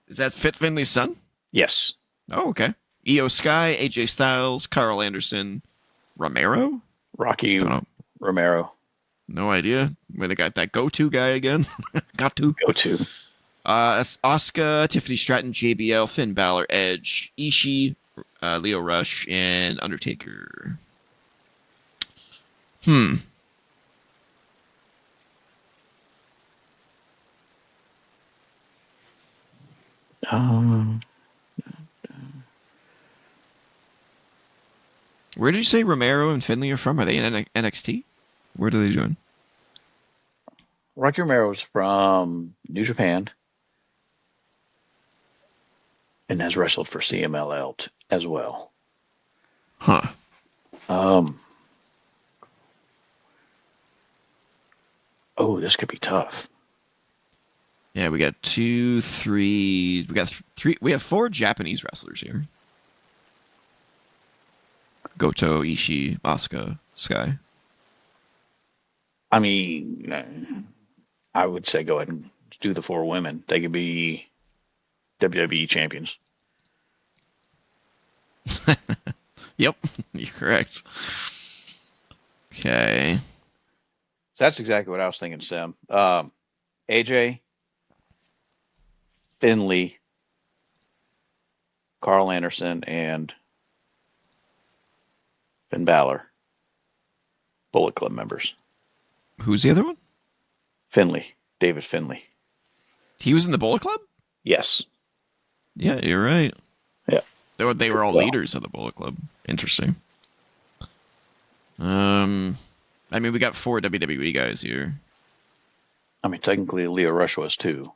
Is that Fit Finley's son? Yes. Oh, okay. Io Sky, AJ Styles, Carl Anderson, Romero? Rocky Romero. No idea. Where they got that go-to guy again? Go-to. Asuka, Tiffany Stratton, JBL, Finn Balor, Edge, Ishii, Leo Rush, and Undertaker. Where did you say Romero and Finley are from? Are they in NXT? Where do they join? Rocky Romero's from New Japan and has wrestled for CMLL as well. Huh. Oh, this could be tough. Yeah, we got 2, 3. We got 3. We have 4 Japanese wrestlers here. Goto, Ishii, Asuka, Sky. I mean, I would say go ahead and do the 4 women. They could be WWE champions. Yep, you're correct. Okay. That's exactly what I was thinking, Sam. AJ, Finley, Carl Anderson, and Finn Balor. Bullet Club members. Who's the other one? Finley. David Finley. He was in the Bullet Club? Yes. Yeah, you're right. Yeah. They were all leaders of the Bullet Club. Interesting. I mean, we got 4 WWE guys here. I mean, technically, Leo Rush was too.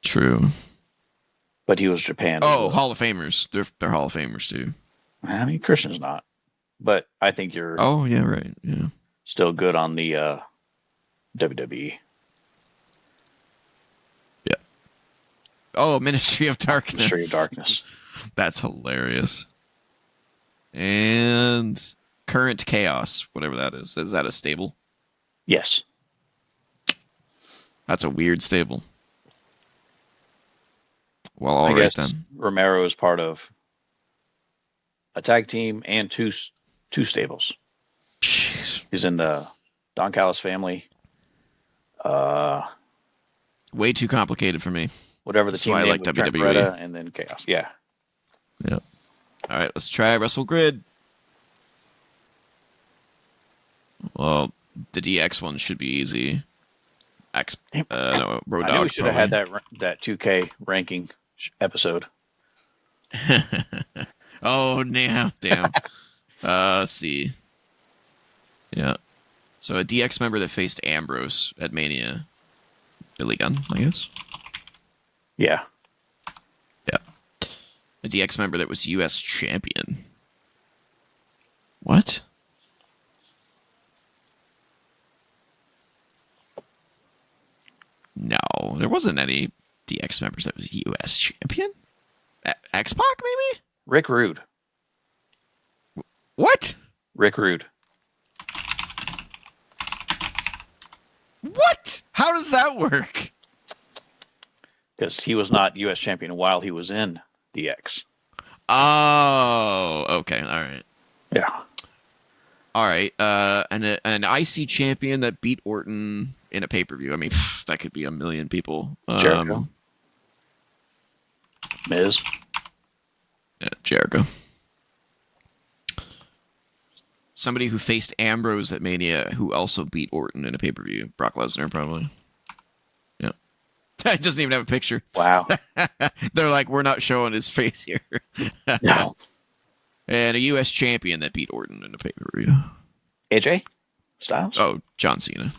True. But he was Japan. Oh, Hall of Famers. They're Hall of Famers too. I mean, Christian's not. But I think you're. Oh yeah, right. Yeah. Still good on the WWE. Yeah. Oh, Ministry of Darkness. Ministry of Darkness. That's hilarious. And Current Chaos, whatever that is. Is that a stable? Yes. That's a weird stable. Well, I guess then. Romero is part of a tag team and two stables. Jeez. He's in the Don Callis family. Way too complicated for me. Whatever the team name like was, WWE. Beretta, and then Chaos. Yeah. Yep. All right, let's try Wrestle Grid. Well, the DX one should be easy. Road Dogg. I knew we should have had that 2K ranking episode. Oh, damn. Let's see. Yeah. So a DX member that faced Ambrose at Mania. Billy Gunn, I guess. Yeah. Yeah. A DX member that was U.S. champion. What? No, there wasn't any DX members that was U.S. champion. X-Pac, maybe? Rick Rude. What? Rick Rude. What? How does that work? Because he was not U.S. champion while he was in DX. Oh, okay, all right. Yeah. All right, and an IC champion that beat Orton in a pay-per-view. I mean, that could be a million people. Jericho. Miz. Yeah, Jericho. Somebody who faced Ambrose at Mania who also beat Orton in a pay-per-view. Brock Lesnar, probably. Yeah. It doesn't even have a picture. Wow. They're like, we're not showing his face here. No. And a U.S. champion that beat Orton in a pay-per-view. AJ Styles? Oh, John Cena.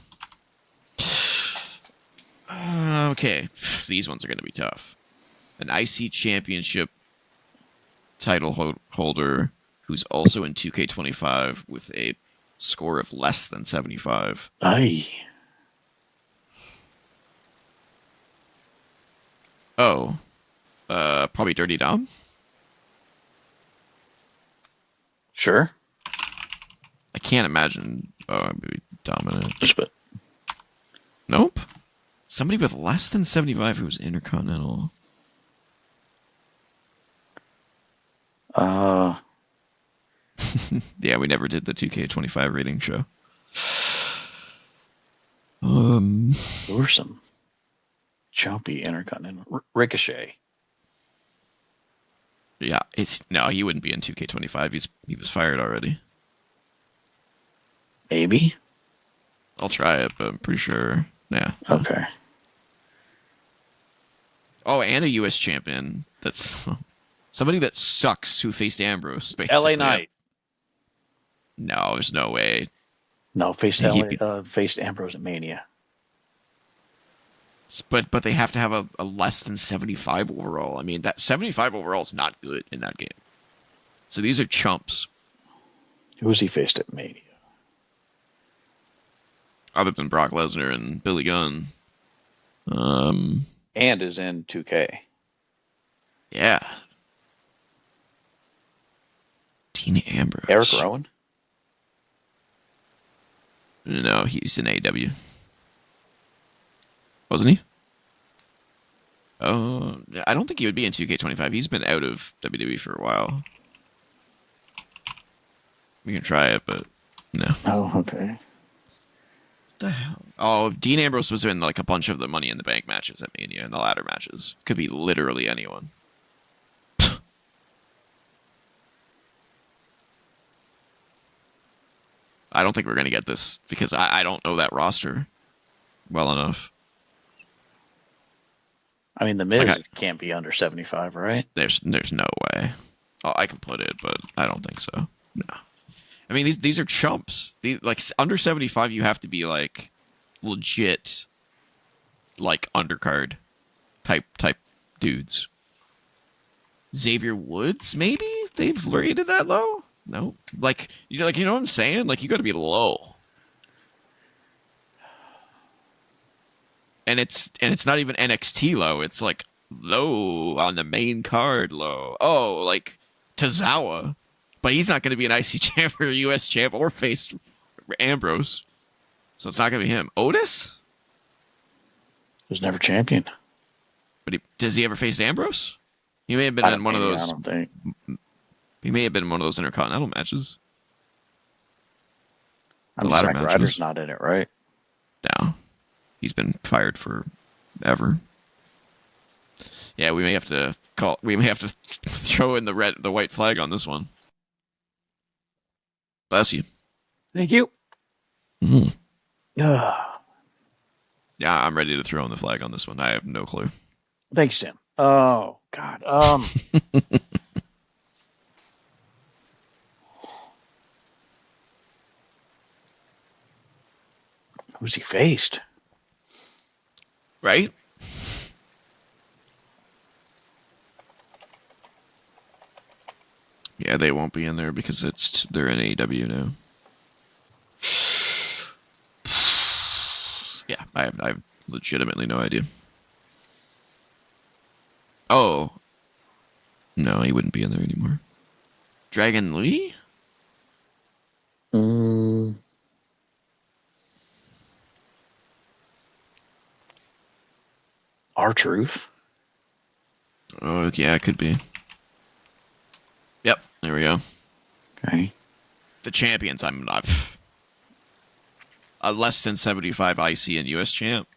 Okay. These ones are going to be tough. An IC championship title holder who's also in 2K25 with a score of less than 75. Aye. Oh. Probably Dirty Dom? Sure. I can't imagine. Oh, maybe Dominant. But Nope. Somebody with less than 75 who's Intercontinental. Yeah, we never did the 2K25 rating show. there were some choppy Intercontinental. Ricochet. Yeah, no, he wouldn't be in 2K25. He was fired already. Maybe. I'll try it, but I'm pretty sure. Yeah. Okay. Oh, and a U.S. champion. That's somebody that sucks who faced Ambrose. Basically. LA Knight. No, there's no way. No, faced Ambrose at Mania. But they have to have a less than 75 overall. I mean, that 75 overall is not good in that game. So these are chumps. Who was he faced at Mania? Other than Brock Lesnar and Billy Gunn. And is in 2K. Yeah. Dean Ambrose. Eric Rowan? No, he's in AEW. Wasn't he? Oh, I don't think he would be in 2K25. He's been out of WWE for a while. We can try it, but no. Oh, okay. What the hell? Oh, Dean Ambrose was in like a bunch of the Money in the Bank matches at Mania and the ladder matches. Could be literally anyone. I don't think we're going to get this because I don't know that roster well enough. I mean, the Miz can't be under 75, right? There's no way. Oh, I can put it, but I don't think so. No. I mean, these are chumps. Like under 75, you have to be like legit, like undercard type dudes. Xavier Woods, maybe they've rated that low. No, like you know what I'm saying. Like you got to be low, and it's not even NXT low. It's like low on the main card low. Oh, like Tozawa, but he's not going to be an IC champ or a US champ or face Ambrose, so it's not going to be him. Otis was never champion, but does he ever face Ambrose? He may have been in one of those. I don't think. He may have been in one of those Intercontinental matches. I mean, Zack Ryder's not in it, right? No. He's been fired forever. Yeah, we may have to throw in the white flag on this one. Bless you. Thank you. Mm-hmm. Yeah, I'm ready to throw in the flag on this one. I have no clue. Thank you, Sam. Oh God. Who's he faced? Right? Yeah, they won't be in there because they're in AEW now. Yeah, I have legitimately no idea. Oh. No, he wouldn't be in there anymore. Dragon Lee? R-Truth? Oh, yeah, it could be. Yep, there we go. Okay. The champions, I'm not... A less than 75 IC and US champ?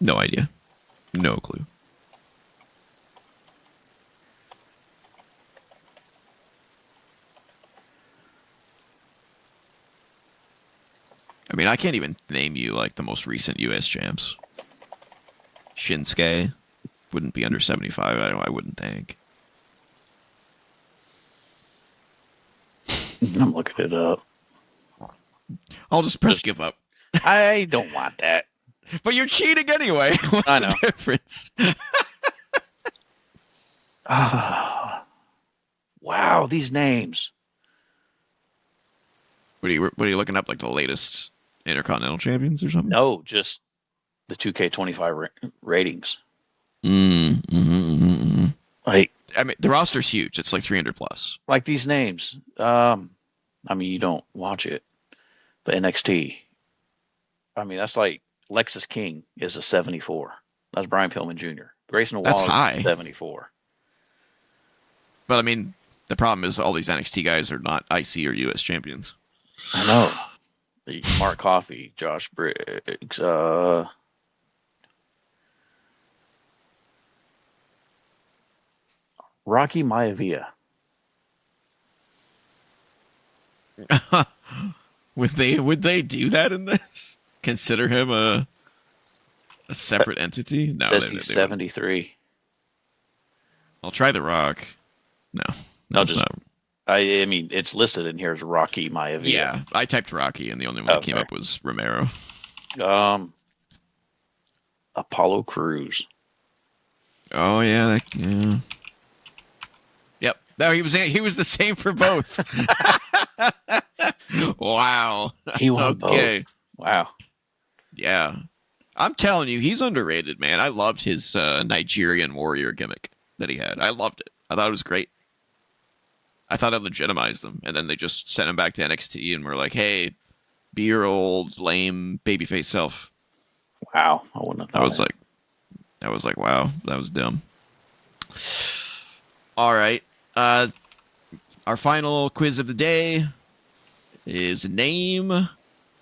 No idea. No clue. I mean, I can't even name you like the most recent US champs. Shinsuke wouldn't be under 75, I wouldn't think. I'm looking it up. I'll just press give up. I don't want that. But you're cheating anyway. What's the difference? Wow, these names. What are you looking up? Like the latest Intercontinental champions or something? No, just the 2K25 ratings. Like, I mean, the roster's huge. It's like 300 plus. Like these names. I mean, you don't watch it, but NXT. I mean, that's like Lexus King is a 74. That's Brian Pillman Jr. Grayson Waller is 74. But I mean, the problem is all these NXT guys are not IC or US champions. I know. Mark Coffey, Josh Briggs, Rocky Maivia. Would they do that in this? Consider him a separate entity? No, says he's 73. I'll try The Rock. No, just not. I mean, it's listed in here as Rocky Maivia. Yeah, I typed Rocky, and the only one that came up was Romero. Apollo Crews. Oh yeah, yeah. Yep. No, he was the same for both. Wow. He won both. Wow. Yeah. I'm telling you, he's underrated, man. I loved his Nigerian warrior gimmick that he had. I loved it. I thought it was great. I thought it legitimized him, and then they just sent him back to NXT and were like, "Hey, be your old lame babyface self." Wow, I wouldn't have thought. I was like, wow, that was dumb. All right, our final quiz of the day is name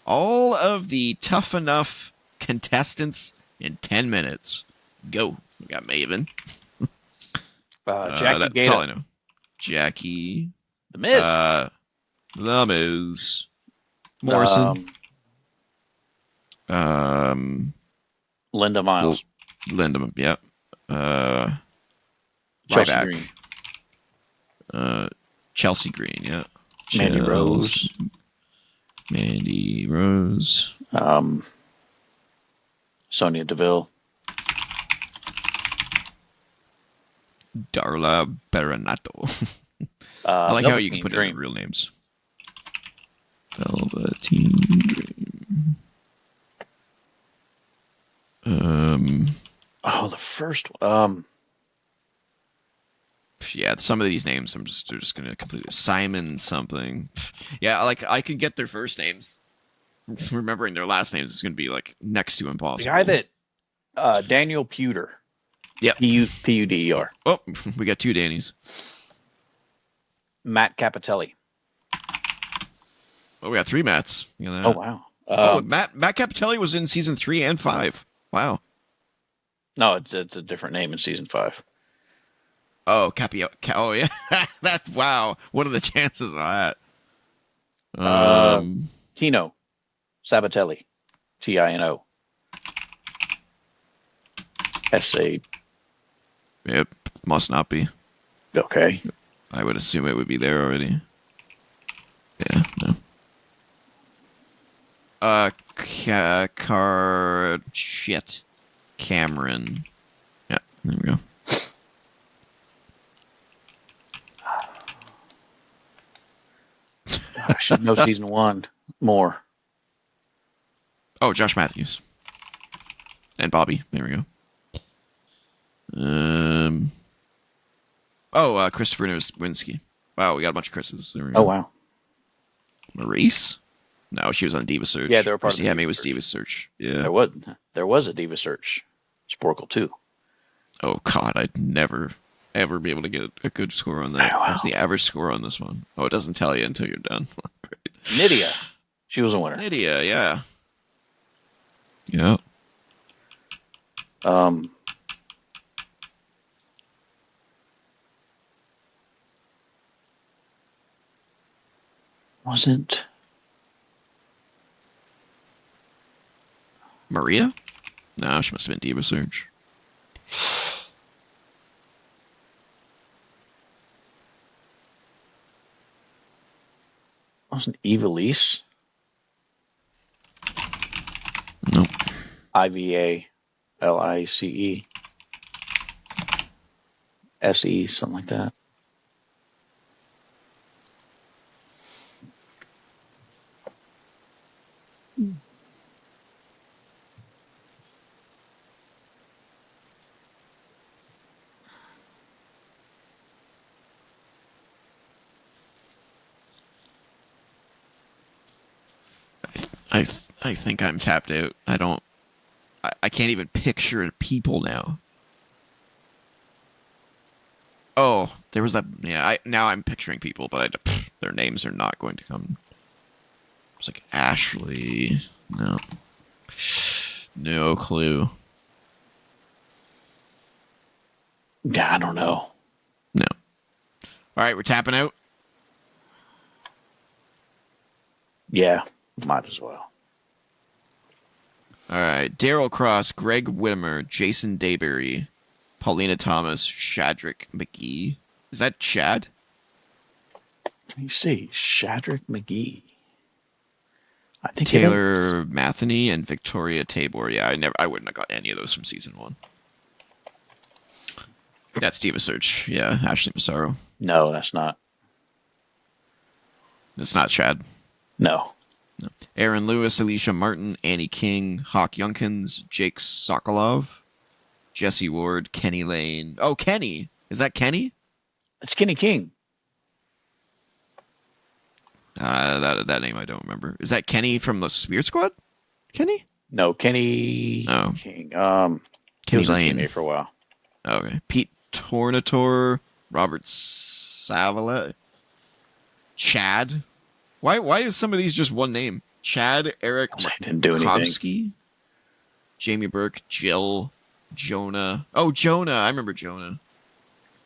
all of the Tough Enough contestants in 10 minutes. Go. We got Maven. Jackie Gata. That's all I know. Jackie. The Miz. The Miz. Morrison. Linda Miles. Linda, yep. Chelsea Ryback. Green. Chelsea Green, yeah. Mandy Rose. Mandy Rose. Sonya Deville. Darla Baranato. I like how you can put in real names. Velveteen Dream. The first one. Yeah, some of these names they're just gonna completely Simon something. Yeah, like I can get their first names. Remembering their last names is gonna be like next to impossible. The guy that Daniel Puder. Yep. Puder. Oh, we got two Dannies. Matt Capitelli. Oh, we got three Matts. Oh wow. Matt Capitelli was in season 3 and 5. Wow. No, it's a different name in season 5. Oh, oh yeah. That wow. What are the chances of that? Tino Sabatelli. Tino. SA. It must not be. Okay. I would assume it would be there already. Yeah, no. Cameron. Yeah, there we go. I should know season 1 more. Oh, Josh Matthews. And Bobby. There we go. Christopher Nowinski. Wow, we got a bunch of Chris's. There we go. Oh, wow. Maurice? No, she was on Diva Search. Yeah, they were part of the Diva was Diva Search. Yeah. There was a Diva Search. Sporkle, too. Oh, God, I'd never, ever be able to get a good score on that. Oh, wow. What's the average score on this one? Oh, it doesn't tell you until you're done. Great. Nydia. She was a winner. Nydia, yeah. Yeah. Wasn't Maria? No, she must have been Diva Search. Wasn't Evilise? Nope. IVALICE. SE, something like that. I think I'm tapped out. I can't even picture people now. Oh, there was that. Yeah, now I'm picturing people, but their names are not going to come. It's like Ashley. No clue. Yeah, I don't know. No. All right, we're tapping out. Yeah, might as well. All right, Daryl Cross, Greg Whitmer, Jason Dayberry, Paulina Thomas, Shadrick McGee. Is that Shad? Let me see. Shadrick McGee. I think Taylor Matheny and Victoria Tabor. Yeah, I wouldn't have got any of those from season 1. That's Diva Search. Yeah, Ashley Massaro. No, that's not. That's not Shad. No. Aaron Lewis, Alicia Martin, Annie King, Hawk Yunkins, Jake Sokolov, Jesse Ward, Kenny Lane. Oh, Kenny. Is that Kenny? It's Kenny King. That name I don't remember. Is that Kenny from the Spirit Squad? Kenny? No, Kenny King. Kenny Lane. TNA for a while. Okay. Pete Tornator, Robert Savalet, Chad. Why is some of these just one name? Chad, Eric Markovsky, Jamie Burke, Jill, Jonah. Oh, Jonah. I remember Jonah.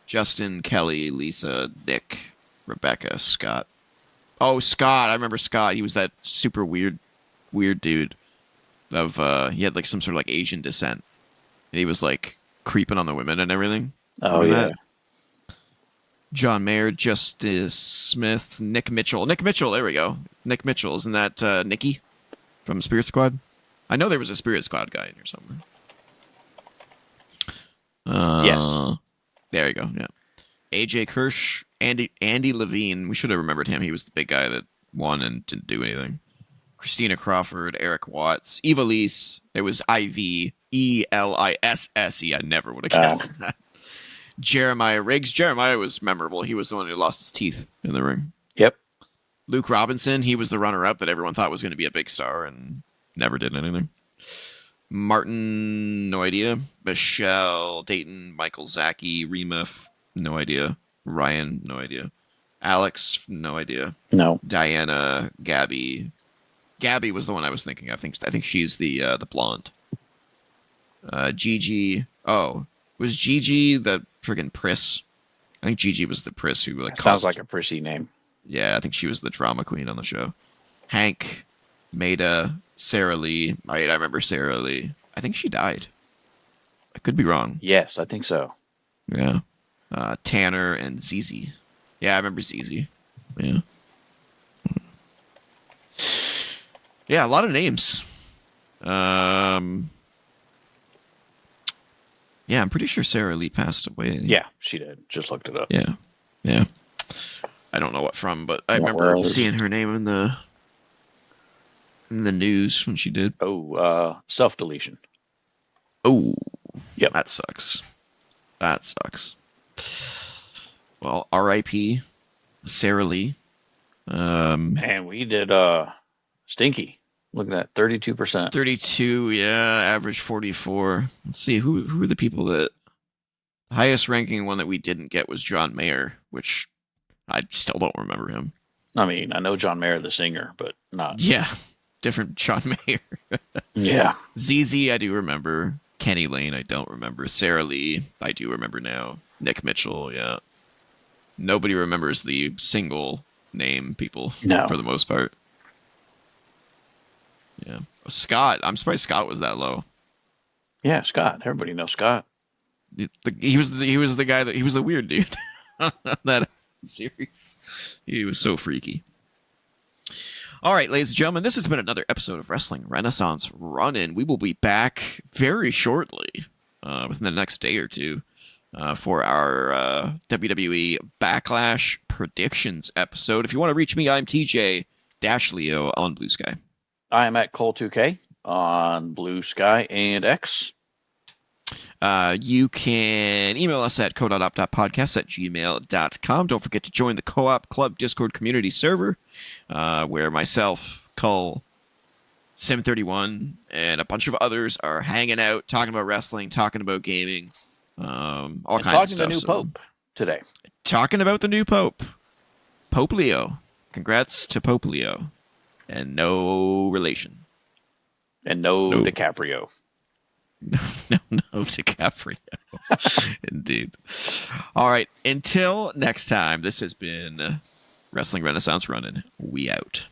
Justin, Kelly, Lisa, Nick, Rebecca, Scott. Oh, Scott. I remember Scott. He was that super weird dude. He had like some sort of like Asian descent. And he was like creeping on the women and everything. Oh, Remember yeah. that? John Mayer, Justice Smith, Nick Mitchell. Nick Mitchell, there we go. Nick Mitchell. Isn't that Nikki from Spirit Squad? I know there was a Spirit Squad guy in here somewhere. Yes. There you go. Yeah. AJ Kirsch, Andy Levine. We should have remembered him. He was the big guy that won and didn't do anything. Christina Crawford, Eric Watts, Eva Lise. It was Ivelisse. I never would have guessed that. Jeremiah Riggs. Jeremiah was memorable. He was the one who lost his teeth in the ring. Yep. Luke Robinson. He was the runner-up that everyone thought was going to be a big star and never did anything. Martin, no idea. Michelle, Dayton, Michael Zaki, Rima, no idea. Ryan, no idea. Alex, no idea. No. Diana, Gabby. Gabby was the one I was thinking. I think she's the blonde. Gigi. Oh, was Gigi the friggin' Priss? I think Gigi was the Priss who like sounds like a prissy name. Yeah, I think she was the drama queen on the show. Hank, Maida, Sarah Lee. I remember Sarah Lee. I think she died. I could be wrong. Yes, I think so. Yeah. Tanner and ZZ. Yeah, I remember ZZ. Yeah. Yeah, a lot of names. Yeah, I'm pretty sure Sarah Lee passed away. Yeah, she did. Just looked it up. Yeah. I don't know what from, but I remember seeing her name in the news when she did. Oh, self-deletion. Oh, yep. That sucks. Well, R.I.P. Sarah Lee. Man, we did Stinky. Look at that, 32%. 32, yeah, average 44. Let's see, who are the people that... The highest ranking one that we didn't get was John Mayer, which I still don't remember him. I mean, I know John Mayer, the singer, but not... Yeah, different John Mayer. Yeah. ZZ, I do remember. Kenny Lane, I don't remember. Sarah Lee, I do remember now. Nick Mitchell, yeah. Nobody remembers the single name people for the most part. Yeah. Scott, I'm surprised Scott was that low. Yeah, Scott. Everybody knows Scott. He was the guy that he was the weird dude that series. He was so freaky. All right, ladies and gentlemen, this has been another episode of Wrestling Renaissance Run-In. We will be back very shortly, within the next day or two, for our WWE Backlash predictions episode. If you want to reach me, I'm TJ-Leo on BlueSky. I am at Cole2K on BlueSky and X. You can email us at co.op.podcast@gmail.com. Don't forget to join the Co-op Club Discord community server, where myself, Cull, Sim31, and a bunch of others are hanging out, talking about wrestling, talking about gaming, all kinds of stuff. Talking to the new Pope today. Talking about the new Pope. Pope Leo. Congrats to Pope Leo. And no relation. And no DiCaprio. No, DiCaprio. Indeed. All right. Until next time, this has been Wrestling Renaissance Run-In. We out.